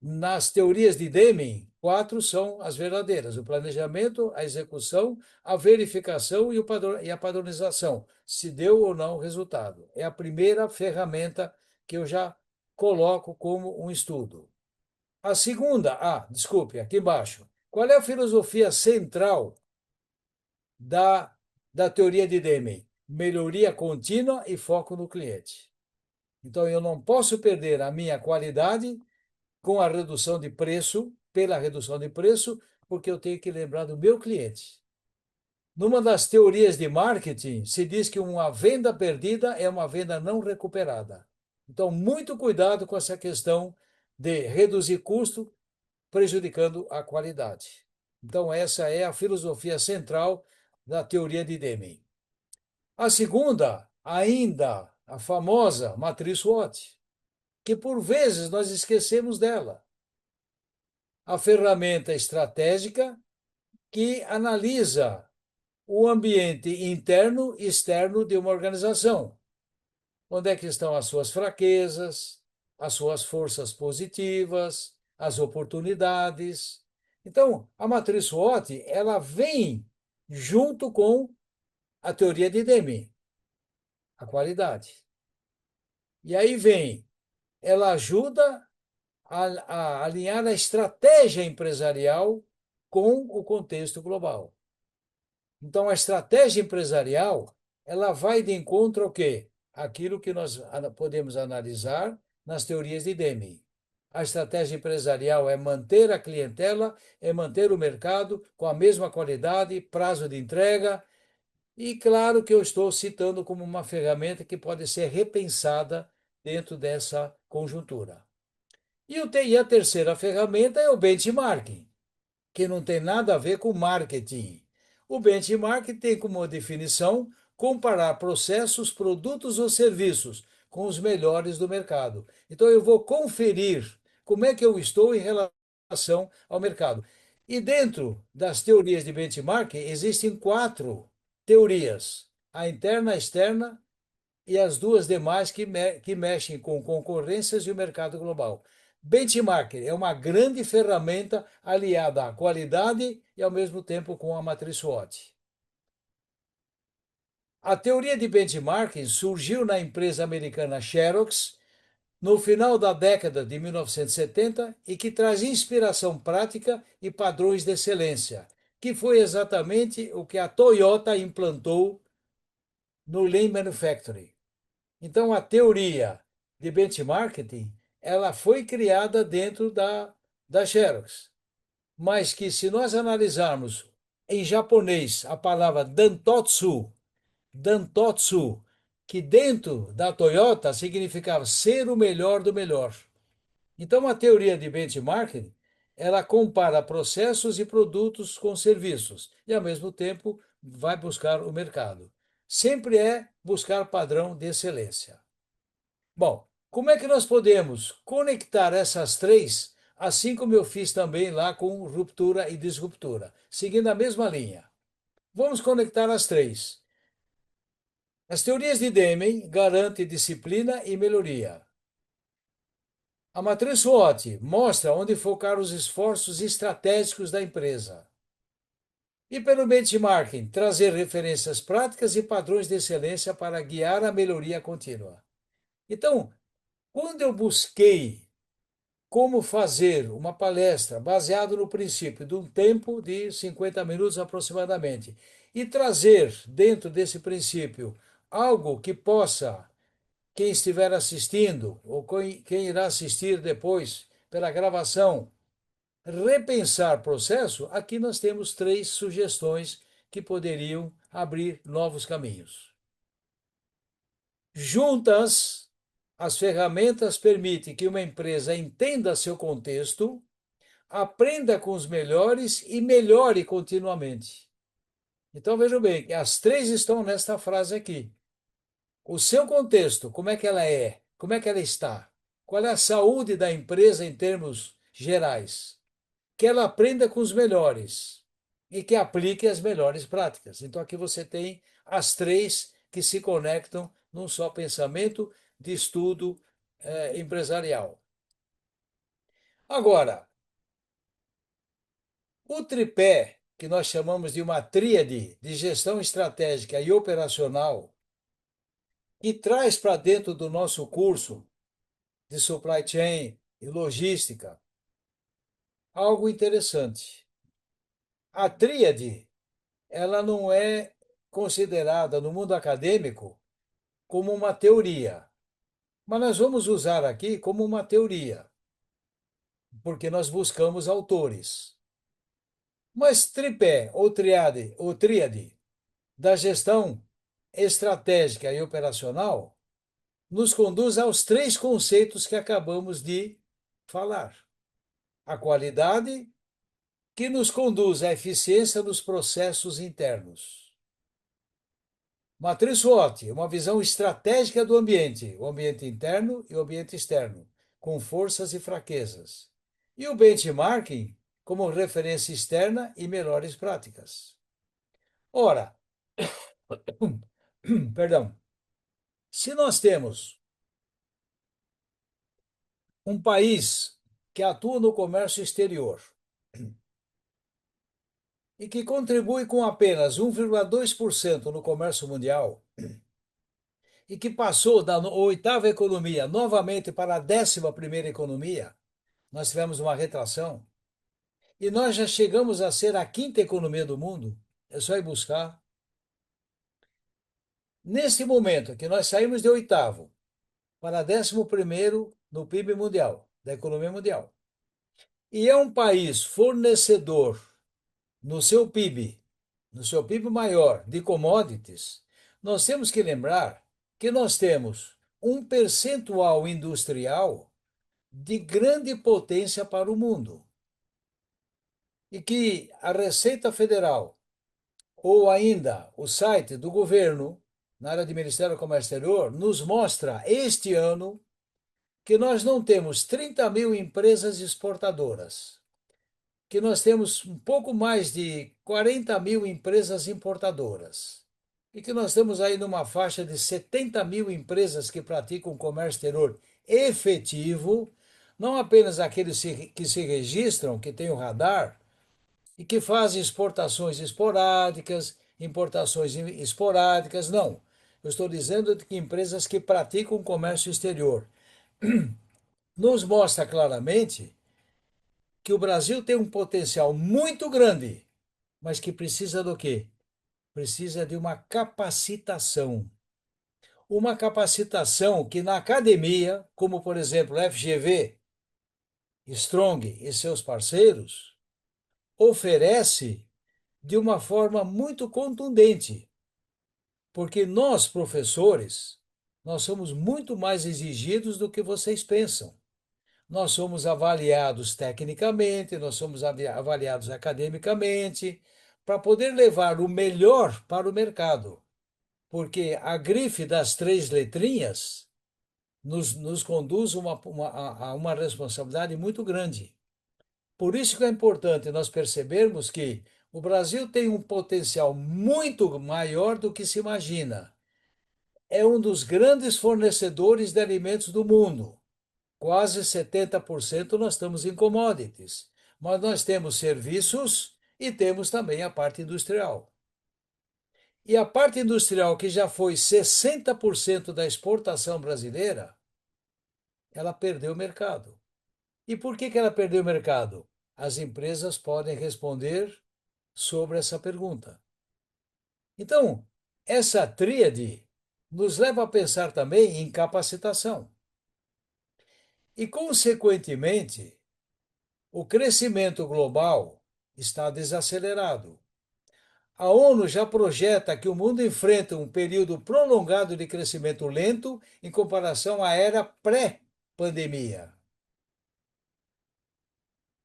Speaker 2: nas teorias de Deming, quatro são as verdadeiras: o planejamento, a execução, a verificação e a padronização, se deu ou não o resultado. É a primeira ferramenta que eu já coloco como um estudo. A segunda, desculpe, aqui embaixo. Qual é a filosofia central da, da teoria de Deming? Melhoria contínua e foco no cliente. Então, eu não posso perder a minha qualidade com a redução de preço, pela redução de preço, porque eu tenho que lembrar do meu cliente. Numa das teorias de marketing, se diz que uma venda perdida é uma venda não recuperada. Então, muito cuidado com essa questão de reduzir custo, prejudicando a qualidade. Então, essa é a filosofia central da teoria de Deming. A segunda, ainda, a famosa matriz SWOT, que por vezes nós esquecemos dela. A ferramenta estratégica que analisa o ambiente interno e externo de uma organização. Onde é que estão as suas fraquezas, as suas forças positivas, as oportunidades. Então, a matriz SWOT, ela vem junto com a teoria de Deming, a qualidade. E aí vem, ela ajuda a alinhar a estratégia empresarial com o contexto global. Então, a estratégia empresarial, ela vai de encontro ao quê? Aquilo que nós podemos analisar nas teorias de Deming. A estratégia empresarial é manter a clientela, é manter o mercado com a mesma qualidade, prazo de entrega, e claro que eu estou citando como uma ferramenta que pode ser repensada dentro dessa conjuntura. E a terceira ferramenta é o benchmarking, que não tem nada a ver com marketing. O benchmark tem como definição comparar processos, produtos ou serviços com os melhores do mercado. Então, eu vou conferir como é que eu estou em relação ao mercado. E dentro das teorias de benchmark, existem quatro teorias: a interna, a externa e as duas demais que mexem com concorrências e o mercado global. Benchmarking é uma grande ferramenta aliada à qualidade e, ao mesmo tempo, com a matriz SWOT. A teoria de benchmarking surgiu na empresa americana Xerox no final da década de 1970 e que traz inspiração prática e padrões de excelência, que foi exatamente o que a Toyota implantou no Lean Manufacturing. Então, a teoria de benchmarking, ela foi criada dentro da Xerox, mas que se nós analisarmos em japonês a palavra dantotsu, que dentro da Toyota significava ser o melhor do melhor. Então, a teoria de benchmarking, ela compara processos e produtos com serviços e, ao mesmo tempo, vai buscar o mercado. Sempre é buscar padrão de excelência. Bom, como é que nós podemos conectar essas três, assim como eu fiz também lá com ruptura e disruptura, seguindo a mesma linha? Vamos conectar as três. As teorias de Deming garantem disciplina e melhoria. A matriz SWOT mostra onde focar os esforços estratégicos da empresa. E pelo benchmarking, trazer referências práticas e padrões de excelência para guiar a melhoria contínua. Então, quando eu busquei como fazer uma palestra baseado no princípio de um tempo de 50 minutos aproximadamente e trazer dentro desse princípio algo que possa, quem estiver assistindo ou quem irá assistir depois pela gravação, repensar o processo, aqui nós temos três sugestões que poderiam abrir novos caminhos. Juntas, as ferramentas permitem que uma empresa entenda seu contexto, aprenda com os melhores e melhore continuamente. Então vejam bem, que as três estão nesta frase aqui. O seu contexto, como é que ela é? Como é que ela está? Qual é a saúde da empresa em termos gerais? Que ela aprenda com os melhores e que aplique as melhores práticas. Então aqui você tem as três que se conectam num só pensamento de estudo empresarial. Agora, o tripé, que nós chamamos de uma tríade de gestão estratégica e operacional, que traz para dentro do nosso curso de supply chain e logística algo interessante. A tríade, ela não é considerada no mundo acadêmico como uma teoria, mas nós vamos usar aqui como uma teoria, porque nós buscamos autores. Mas tripé ou tríade da gestão estratégica e operacional nos conduz aos três conceitos que acabamos de falar. A qualidade, que nos conduz à eficiência dos processos internos. Matriz SWOT, uma visão estratégica do ambiente, o ambiente interno e o ambiente externo, com forças e fraquezas. E o benchmarking, como referência externa e melhores práticas. Ora, perdão, se nós temos um país que atua no comércio exterior e que contribui com apenas 1,2% no comércio mundial, e que passou da oitava economia novamente para a 11ª economia, nós tivemos uma retração, e nós já chegamos a ser a quinta economia do mundo, é só ir buscar. Nesse momento que nós saímos de oitavo para 11º no PIB mundial, da economia mundial, e é um país fornecedor no seu PIB maior de commodities, nós temos que lembrar que nós temos um percentual industrial de grande potência para o mundo. E que a Receita Federal, ou ainda o site do governo, na área de Ministério do Comércio Exterior, nos mostra este ano que nós não temos 30 mil empresas exportadoras, que nós temos um pouco mais de 40 mil empresas importadoras e que nós estamos aí numa faixa de 70 mil empresas que praticam comércio exterior efetivo, não apenas aqueles que se registram, que têm o radar e que fazem exportações esporádicas, importações esporádicas, não. Eu estou dizendo que empresas que praticam comércio exterior. Nos mostra claramente que o Brasil tem um potencial muito grande, mas que precisa do quê? Precisa de uma capacitação. Uma capacitação que na academia, como por exemplo a FGV, Strong e seus parceiros, oferece de uma forma muito contundente. Porque nós, professores, nós somos muito mais exigidos do que vocês pensam. Nós somos avaliados tecnicamente, nós somos avaliados academicamente, para poder levar o melhor para o mercado. Porque a grife das três letrinhas nos conduz a uma responsabilidade muito grande. Por isso que é importante nós percebermos que o Brasil tem um potencial muito maior do que se imagina. É um dos grandes fornecedores de alimentos do mundo. Quase 70% nós estamos em commodities, mas nós temos serviços e temos também a parte industrial. E a parte industrial, que já foi 60% da exportação brasileira, ela perdeu o mercado. E por que ela perdeu o mercado? As empresas podem responder sobre essa pergunta. Então, essa tríade nos leva a pensar também em capacitação. E, consequentemente, o crescimento global está desacelerado. A ONU já projeta que o mundo enfrenta um período prolongado de crescimento lento em comparação à era pré-pandemia.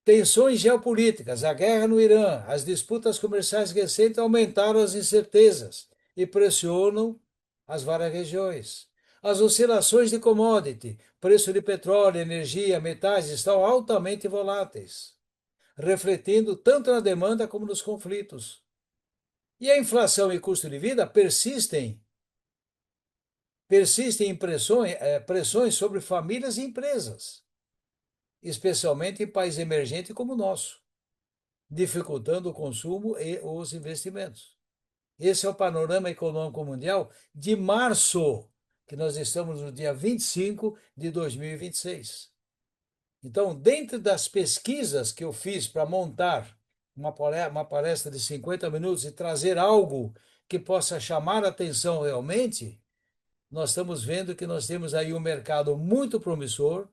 Speaker 2: Tensões geopolíticas, a guerra no Irã, as disputas comerciais recentes aumentaram as incertezas e pressionam as várias regiões. As oscilações de commodity, preço de petróleo, energia, metais estão altamente voláteis, refletindo tanto na demanda como nos conflitos. E a inflação e custo de vida persistem em pressões sobre famílias e empresas, especialmente em países emergentes como o nosso, dificultando o consumo e os investimentos. Esse é o panorama econômico mundial de março, que nós estamos no dia 25 de 2026. Então, dentro das pesquisas que eu fiz para montar uma palestra de 50 minutos e trazer algo que possa chamar a atenção realmente, nós estamos vendo que nós temos aí um mercado muito promissor,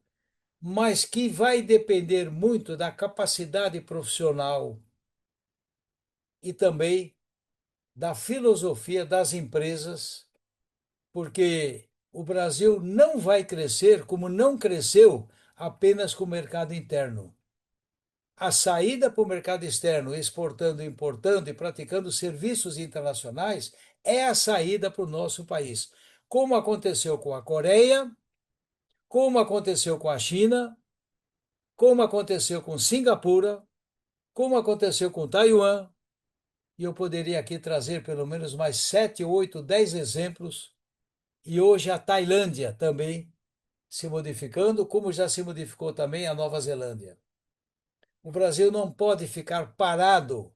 Speaker 2: mas que vai depender muito da capacidade profissional e também da filosofia das empresas, porque o Brasil não vai crescer como não cresceu apenas com o mercado interno. A saída para o mercado externo, exportando, importando e praticando serviços internacionais, é a saída para o nosso país. Como aconteceu com a Coreia, como aconteceu com a China, como aconteceu com Singapura, como aconteceu com Taiwan, e eu poderia aqui trazer pelo menos mais 7, 8, 10 exemplos, e hoje a Tailândia também se modificando, como já se modificou também a Nova Zelândia. O Brasil não pode ficar parado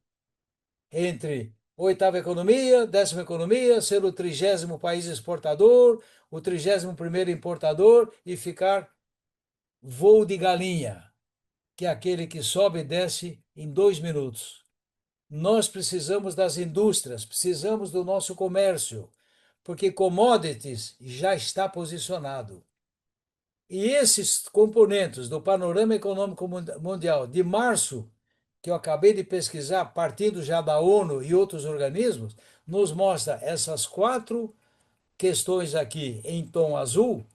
Speaker 2: entre oitava economia, décima economia, ser o 30º país exportador, o 31º importador e ficar voo de galinha, que é aquele que sobe e desce em 2 minutos. Nós precisamos das indústrias, precisamos do nosso comércio, porque commodities já está posicionado. E esses componentes do panorama econômico mundial de março, que eu acabei de pesquisar, partindo já da ONU e outros organismos, nos mostra essas 4 questões aqui em tom azul,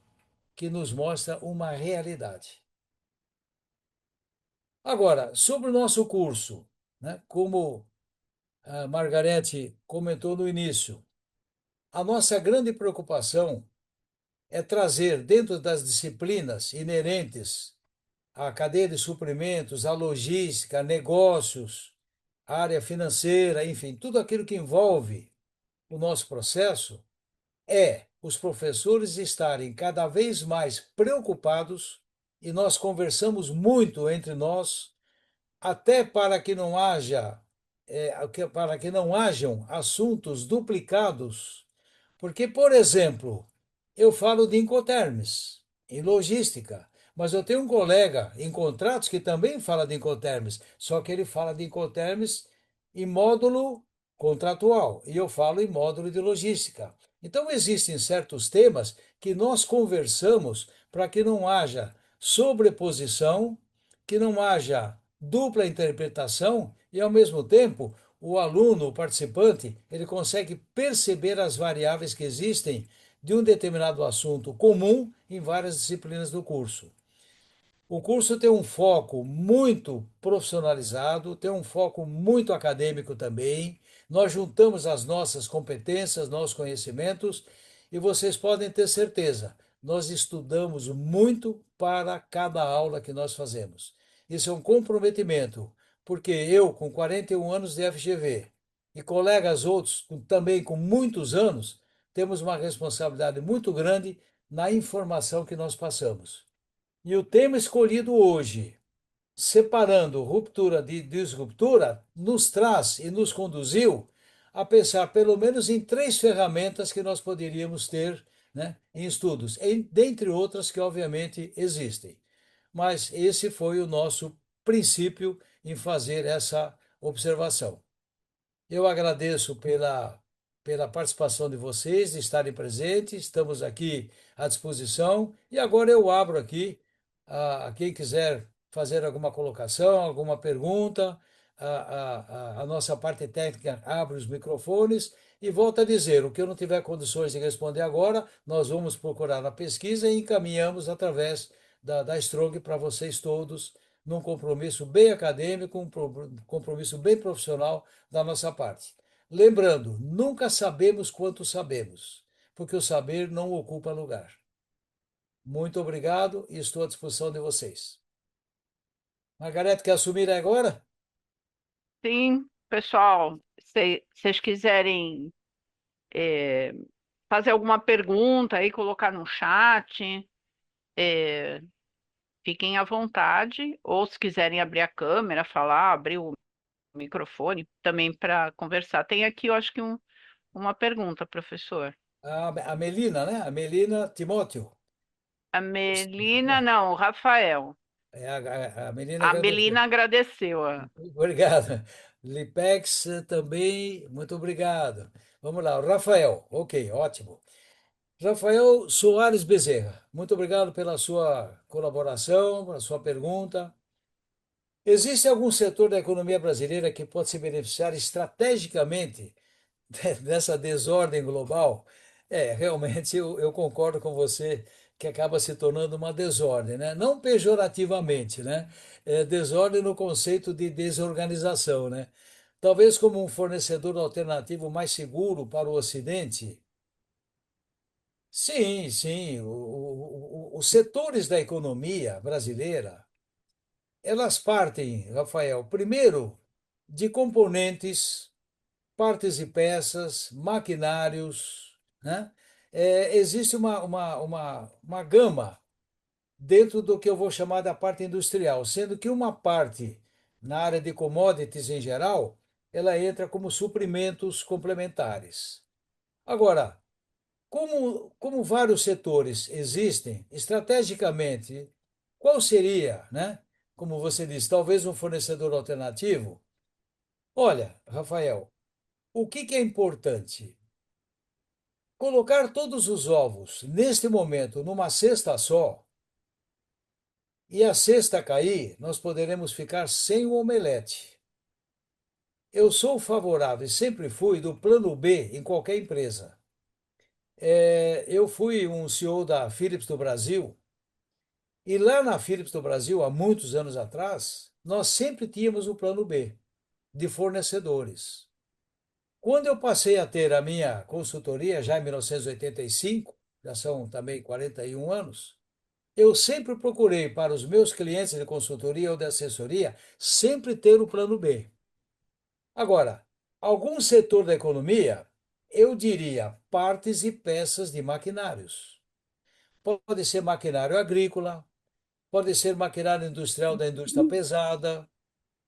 Speaker 2: que nos mostra uma realidade. Agora, sobre o nosso curso, né, como a Margarete comentou no início, a nossa grande preocupação é trazer dentro das disciplinas inerentes à cadeia de suprimentos, à logística, a negócios, à área financeira, enfim, tudo aquilo que envolve o nosso processo, é os professores estarem cada vez mais preocupados, e nós conversamos muito entre nós, até para que não para que não hajam assuntos duplicados. Porque, por exemplo, eu falo de Incoterms, em logística, mas eu tenho um colega em contratos que também fala de Incoterms, só que ele fala de Incoterms em módulo contratual e eu falo em módulo de logística. Então, existem certos temas que nós conversamos para que não haja sobreposição, que não haja dupla interpretação e, ao mesmo tempo, o aluno, o participante, ele consegue perceber as variáveis que existem de um determinado assunto comum em várias disciplinas do curso. O curso tem um foco muito profissionalizado, tem um foco muito acadêmico também. Nós juntamos as nossas competências, nossos conhecimentos, e vocês podem ter certeza, nós estudamos muito para cada aula que nós fazemos. Isso é um comprometimento, porque eu, com 41 anos de FGV, e colegas outros também com muitos anos, temos uma responsabilidade muito grande na informação que nós passamos. E o tema escolhido hoje, separando ruptura de disruptura, nos traz e nos conduziu a pensar pelo menos em 3 ferramentas que nós poderíamos ter, né, em estudos, dentre outras que obviamente existem. mas esse foi o nosso princípio em fazer essa observação. Eu agradeço pela participação de vocês, de estarem presentes, estamos aqui à disposição. E agora eu abro aqui a quem quiser fazer alguma colocação, alguma pergunta. A nossa parte técnica abre os microfones e volto a dizer: o que eu não tiver condições de responder agora, nós vamos procurar na pesquisa e encaminhamos através da Strong para vocês todos, num compromisso bem acadêmico, um compromisso bem profissional da nossa parte. Lembrando, nunca sabemos quanto sabemos, porque o saber não ocupa lugar. Muito obrigado e estou à disposição de vocês. Margarete, quer assumir agora?
Speaker 1: Sim, pessoal, se vocês quiserem é, fazer alguma pergunta aí, colocar no chat, é, fiquem à vontade, ou se quiserem abrir a câmera, falar, abrir o microfone também para conversar. Tem aqui, eu acho que uma pergunta, professor.
Speaker 2: A Melina, né? A Melina Timóteo.
Speaker 1: A Melina, não, o Rafael.
Speaker 2: A Melina
Speaker 1: A
Speaker 2: agradeceu.
Speaker 1: Melina agradeceu.
Speaker 2: Obrigado. Lipex também, muito obrigado. Vamos lá, o Rafael. Ok, ótimo. Rafael Soares Bezerra, muito obrigado pela sua colaboração, pela sua pergunta. Existe algum setor da economia brasileira que pode se beneficiar estrategicamente dessa desordem global? Realmente eu concordo com você que acaba se tornando uma desordem, né? Não pejorativamente, né? Desordem no conceito de desorganização, né? Talvez como um fornecedor alternativo mais seguro para o Ocidente. Sim, sim. Os setores da economia brasileira, elas partem, Rafael, primeiro de componentes, partes e peças, maquinários, né? Existe uma gama dentro do que eu vou chamar da parte industrial, sendo que uma parte, na área de commodities em geral, ela entra como suprimentos complementares. Agora, como vários setores existem, estrategicamente, qual seria, né? Como você disse, talvez um fornecedor alternativo? Olha, Rafael, o que é importante? Colocar todos os ovos, neste momento, numa cesta só, e a cesta cair, nós poderemos ficar sem o omelete. Eu sou favorável, e sempre fui, do plano B em qualquer empresa. Eu fui um CEO da Philips do Brasil. E lá na Philips do Brasil, há muitos anos atrás, nós sempre tínhamos o plano B de fornecedores. Quando eu passei a ter a minha consultoria, já em 1985, já são também 41 anos, eu sempre procurei para os meus clientes de consultoria ou de assessoria sempre ter o plano B. Agora, algum setor da economia, eu diria partes e peças de maquinários. Pode ser maquinário agrícola, pode ser maquinário industrial da indústria pesada.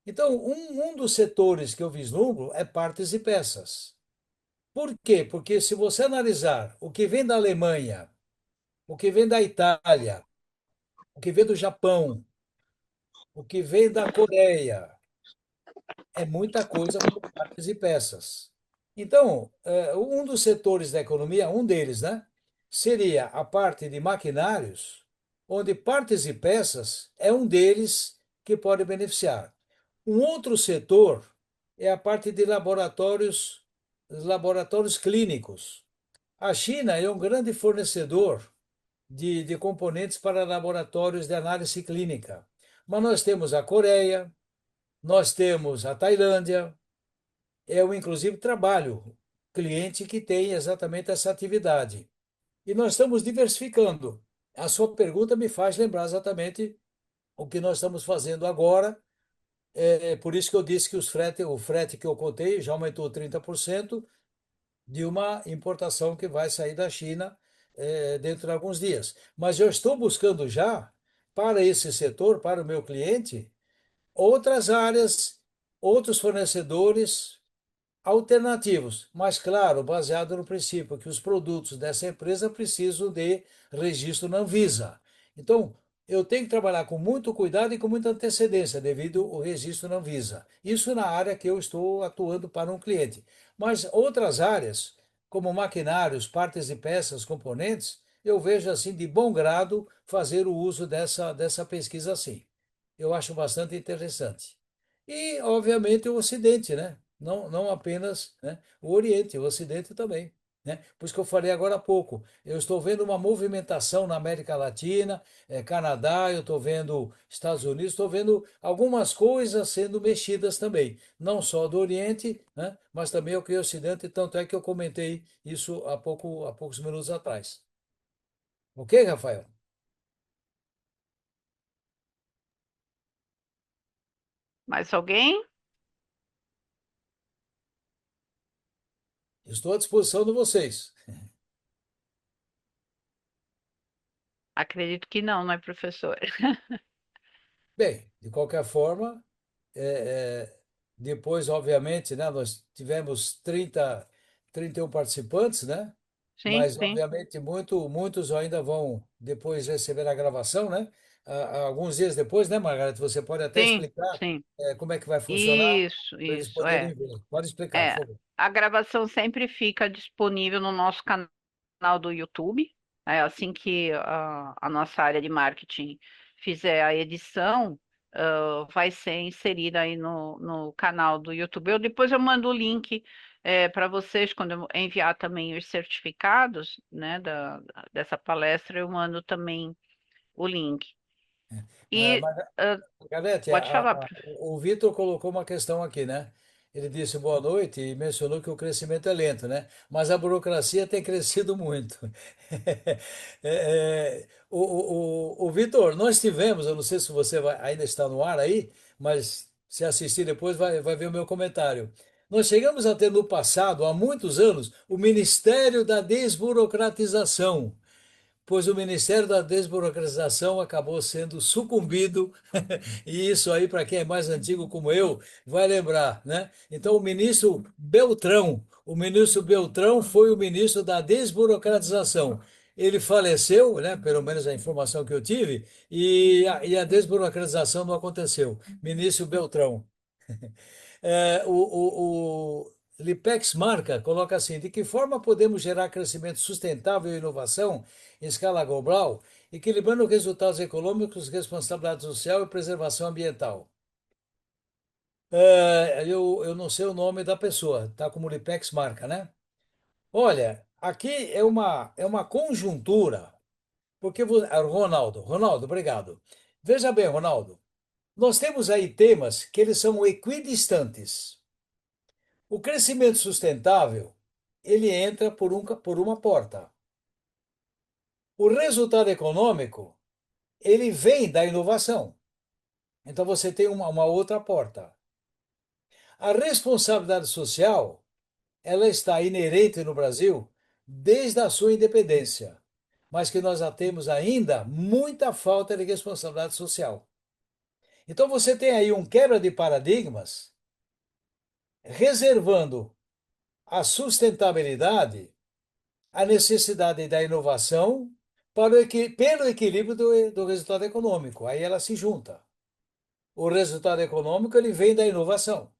Speaker 2: Então, um dos setores que eu vislumbro é partes e peças. Por quê? Porque se você analisar o que vem da Alemanha, o que vem da Itália, o que vem do Japão, o que vem da Coreia, é muita coisa por partes e peças. Então, um dos setores da economia, um deles, né, seria a parte de maquinários, onde partes e peças é um deles que pode beneficiar. Um outro setor é a parte de laboratórios clínicos. A China é um grande fornecedor de componentes para laboratórios de análise clínica. Mas nós temos a Coreia, nós temos a Tailândia, eu inclusive trabalho cliente que tem exatamente essa atividade. E nós estamos diversificando. A sua pergunta me faz lembrar exatamente o que nós estamos fazendo agora. É por isso que eu disse que o frete que eu contei já aumentou 30% de uma importação que vai sair da China dentro de alguns dias. Mas eu estou buscando já, para esse setor, para o meu cliente, outras áreas, outros fornecedores alternativos, mas claro, baseado no princípio que os produtos dessa empresa precisam de registro na Anvisa. Então, eu tenho que trabalhar com muito cuidado e com muita antecedência, devido ao registro na Anvisa. Isso na área que eu estou atuando para um cliente. Mas outras áreas, como maquinários, partes e peças, componentes, eu vejo assim de bom grado fazer o uso dessa pesquisa assim. Eu acho bastante interessante. E, obviamente, o Ocidente, né? Não apenas, né, o Oriente, o Ocidente também. Né? Por isso que eu falei agora há pouco, eu estou vendo uma movimentação na América Latina, Canadá, eu estou vendo Estados Unidos, estou vendo algumas coisas sendo mexidas também, não só do Oriente, né, mas também o que é o Ocidente, tanto é que eu comentei isso há poucos minutos atrás. Ok, Rafael?
Speaker 1: Mais alguém?
Speaker 2: Estou à disposição de vocês.
Speaker 1: Acredito que não, não é, professor?
Speaker 2: Bem, de qualquer forma, é, é, depois, obviamente, né, nós tivemos 31 participantes, né?
Speaker 1: Sim,
Speaker 2: Mas,
Speaker 1: sim,
Speaker 2: obviamente, muitos ainda vão depois receber a gravação, né? Alguns dias depois, né, Margareth? Você pode até
Speaker 1: sim,
Speaker 2: explicar,
Speaker 1: sim.
Speaker 2: como é que vai funcionar para eles
Speaker 1: Isso,
Speaker 2: poderem
Speaker 1: é.
Speaker 2: ver. Pode explicar, por
Speaker 1: É,
Speaker 2: favor.
Speaker 1: a gravação sempre fica disponível no nosso canal do YouTube. Assim que a nossa área de marketing fizer a edição, vai ser inserida aí no canal do YouTube. Depois eu mando o link para vocês, quando eu enviar também os certificados, né, dessa palestra, eu mando também o link. E
Speaker 2: Margarete,
Speaker 1: pode falar,
Speaker 2: o Vitor colocou uma questão aqui, né? Ele disse boa noite e mencionou que o crescimento é lento, né? Mas a burocracia tem crescido muito. O Vitor, nós tivemos, eu não sei se você ainda está no ar aí, mas se assistir depois vai ver o meu comentário. Nós chegamos a ter no passado, há muitos anos, o Ministério da Desburocratização, pois o Ministério da Desburocratização acabou sendo sucumbido, e isso aí, para quem é mais antigo como eu, vai lembrar, né? Então, o ministro Beltrão foi o ministro da desburocratização. Ele faleceu, né, pelo menos a informação que eu tive, e a desburocratização não aconteceu. Ministro Beltrão. O Lipex Marca coloca assim: de que forma podemos gerar crescimento sustentável e inovação em escala global, equilibrando resultados econômicos, responsabilidade social e preservação ambiental? Eu não sei o nome da pessoa, tá como Lipex Marca, né? Olha, aqui é uma conjuntura, porque Ronaldo, obrigado. Veja bem, Ronaldo, nós temos aí temas que eles são equidistantes. O crescimento sustentável, ele entra por uma porta. O resultado econômico, ele vem da inovação. Então você tem uma outra porta. A responsabilidade social, ela está inerente no Brasil desde a sua independência, mas que nós já temos ainda muita falta de responsabilidade social. Então você tem aí um quebra de paradigmas, reservando a sustentabilidade a necessidade da inovação pelo equilíbrio do resultado econômico. Aí ela se junta. O resultado econômico ele vem da inovação.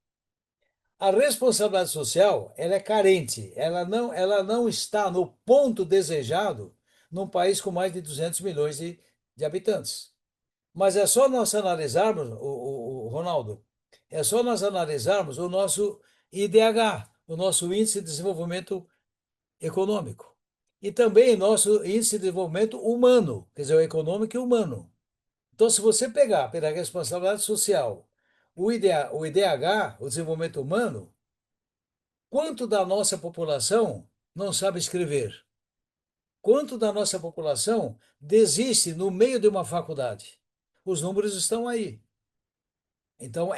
Speaker 2: A responsabilidade social ela é carente, ela não está no ponto desejado num país com mais de 200 milhões de habitantes. Mas é só nós analisarmos, o Ronaldo, é só nós analisarmos o nosso IDH, o nosso Índice de Desenvolvimento Econômico. E também nosso índice de desenvolvimento humano, quer dizer, o econômico e humano. Então, se você pegar pela responsabilidade social o IDH, o desenvolvimento humano, quanto da nossa população não sabe escrever? Quanto da nossa população desiste no meio de uma faculdade? Os números estão aí. Então,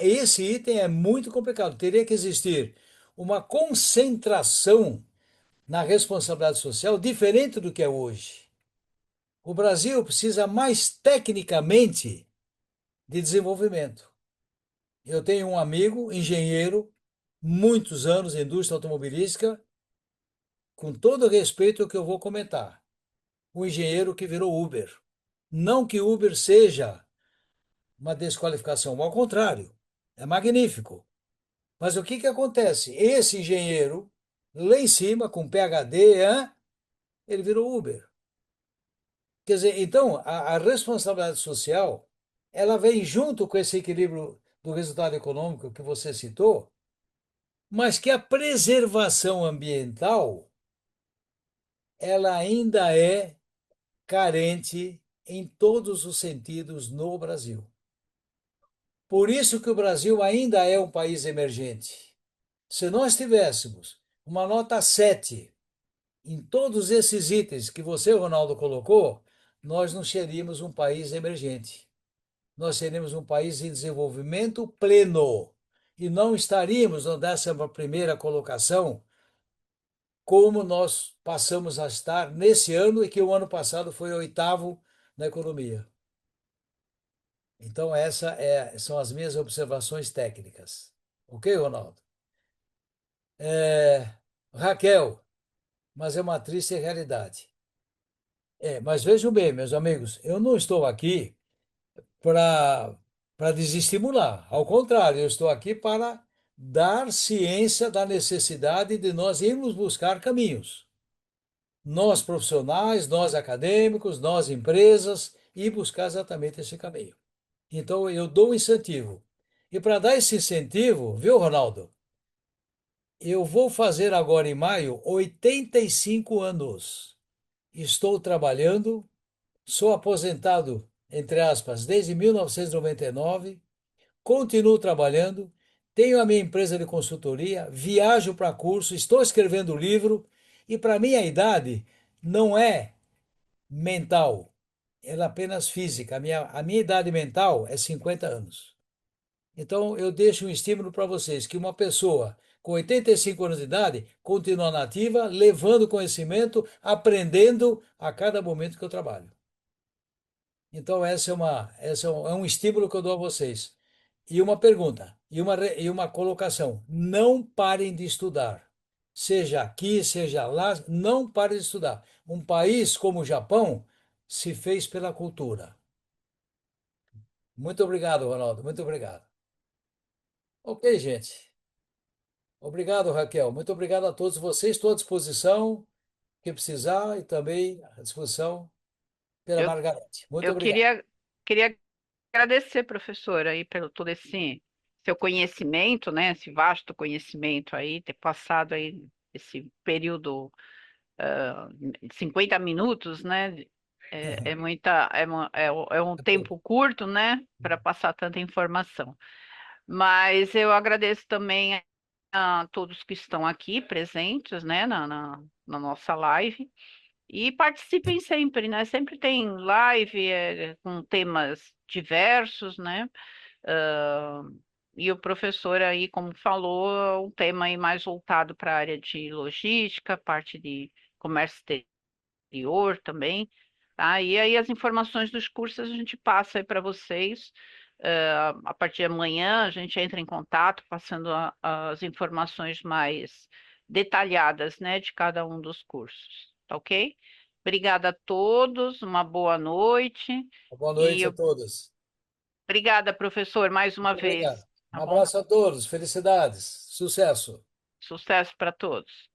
Speaker 2: esse item é muito complicado. Teria que existir uma concentração na responsabilidade social diferente do que é hoje. O Brasil precisa mais tecnicamente de desenvolvimento. Eu tenho um amigo, engenheiro, muitos anos em indústria automobilística, com todo o respeito ao que eu vou comentar. Um engenheiro que virou Uber. Não que Uber seja uma desqualificação, ao contrário, é magnífico. Mas o que que acontece? Esse engenheiro, lá em cima, com PhD, ele virou Uber. Quer dizer, então, a responsabilidade social, ela vem junto com esse equilíbrio do resultado econômico que você citou, mas que a preservação ambiental, ela ainda é carente em todos os sentidos no Brasil. Por isso que o Brasil ainda é um país emergente. Se nós tivéssemos uma nota 7 em todos esses itens que você, Ronaldo, colocou, nós não seríamos um país emergente. Nós seríamos um país em desenvolvimento pleno e não estaríamos na 11ª colocação, como nós passamos a estar nesse ano e que o ano passado foi oitavo na economia. Então, são as minhas observações técnicas. Ok, Ronaldo? É, Raquel, mas é uma triste realidade. Mas vejam bem, meus amigos, eu não estou aqui para desestimular. Ao contrário, eu estou aqui para dar ciência da necessidade de nós irmos buscar caminhos. Nós profissionais, nós acadêmicos, nós empresas, e buscar exatamente esse caminho. Então, eu dou um incentivo. E para dar esse incentivo, viu, Ronaldo? Eu vou fazer agora em maio 85 anos. Estou trabalhando, sou aposentado, entre aspas, desde 1999, continuo trabalhando, tenho a minha empresa de consultoria, viajo para curso, estou escrevendo livro, e para mim a idade não é mental, ela é apenas física. A minha idade mental é 50 anos. Então, eu deixo um estímulo para vocês, que uma pessoa com 85 anos de idade continua nativa, levando conhecimento, aprendendo a cada momento que eu trabalho. Então, essa é um estímulo que eu dou a vocês. E uma pergunta, e uma colocação: não parem de estudar. Seja aqui, seja lá, não parem de estudar. Um país como o Japão se fez pela cultura. Muito obrigado, Ronaldo. Muito obrigado. Ok, gente. Obrigado, Raquel. Muito obrigado a todos vocês. Estou à disposição, que precisar, e também à disposição pela
Speaker 1: Eu,
Speaker 2: Margarete. Muito
Speaker 1: eu
Speaker 2: obrigado.
Speaker 1: queria agradecer, professor, aí pelo todo esse seu conhecimento, né? Esse vasto conhecimento aí, ter passado aí esse período, 50 minutos, né? É muita, é um tempo curto, né? Para passar tanta informação. Mas eu agradeço também a todos que estão aqui presentes, né? Na nossa live. E participem sempre, né? Sempre tem live, com temas diversos, né? Ah, e o professor aí, como falou, um tema aí mais voltado para a área de logística, parte de comércio exterior também, tá? E aí as informações dos cursos a gente passa aí para vocês. A partir de amanhã a gente entra em contato, passando as informações mais detalhadas, né, de cada um dos cursos, tá ok? Obrigada a todos, uma boa noite.
Speaker 2: Boa
Speaker 1: E
Speaker 2: noite a todos.
Speaker 1: obrigada, professor, mais uma
Speaker 2: Muito obrigado.
Speaker 1: vez,
Speaker 2: Um
Speaker 1: tá bom?
Speaker 2: abraço a todos. Felicidades. Sucesso.
Speaker 1: Sucesso para todos.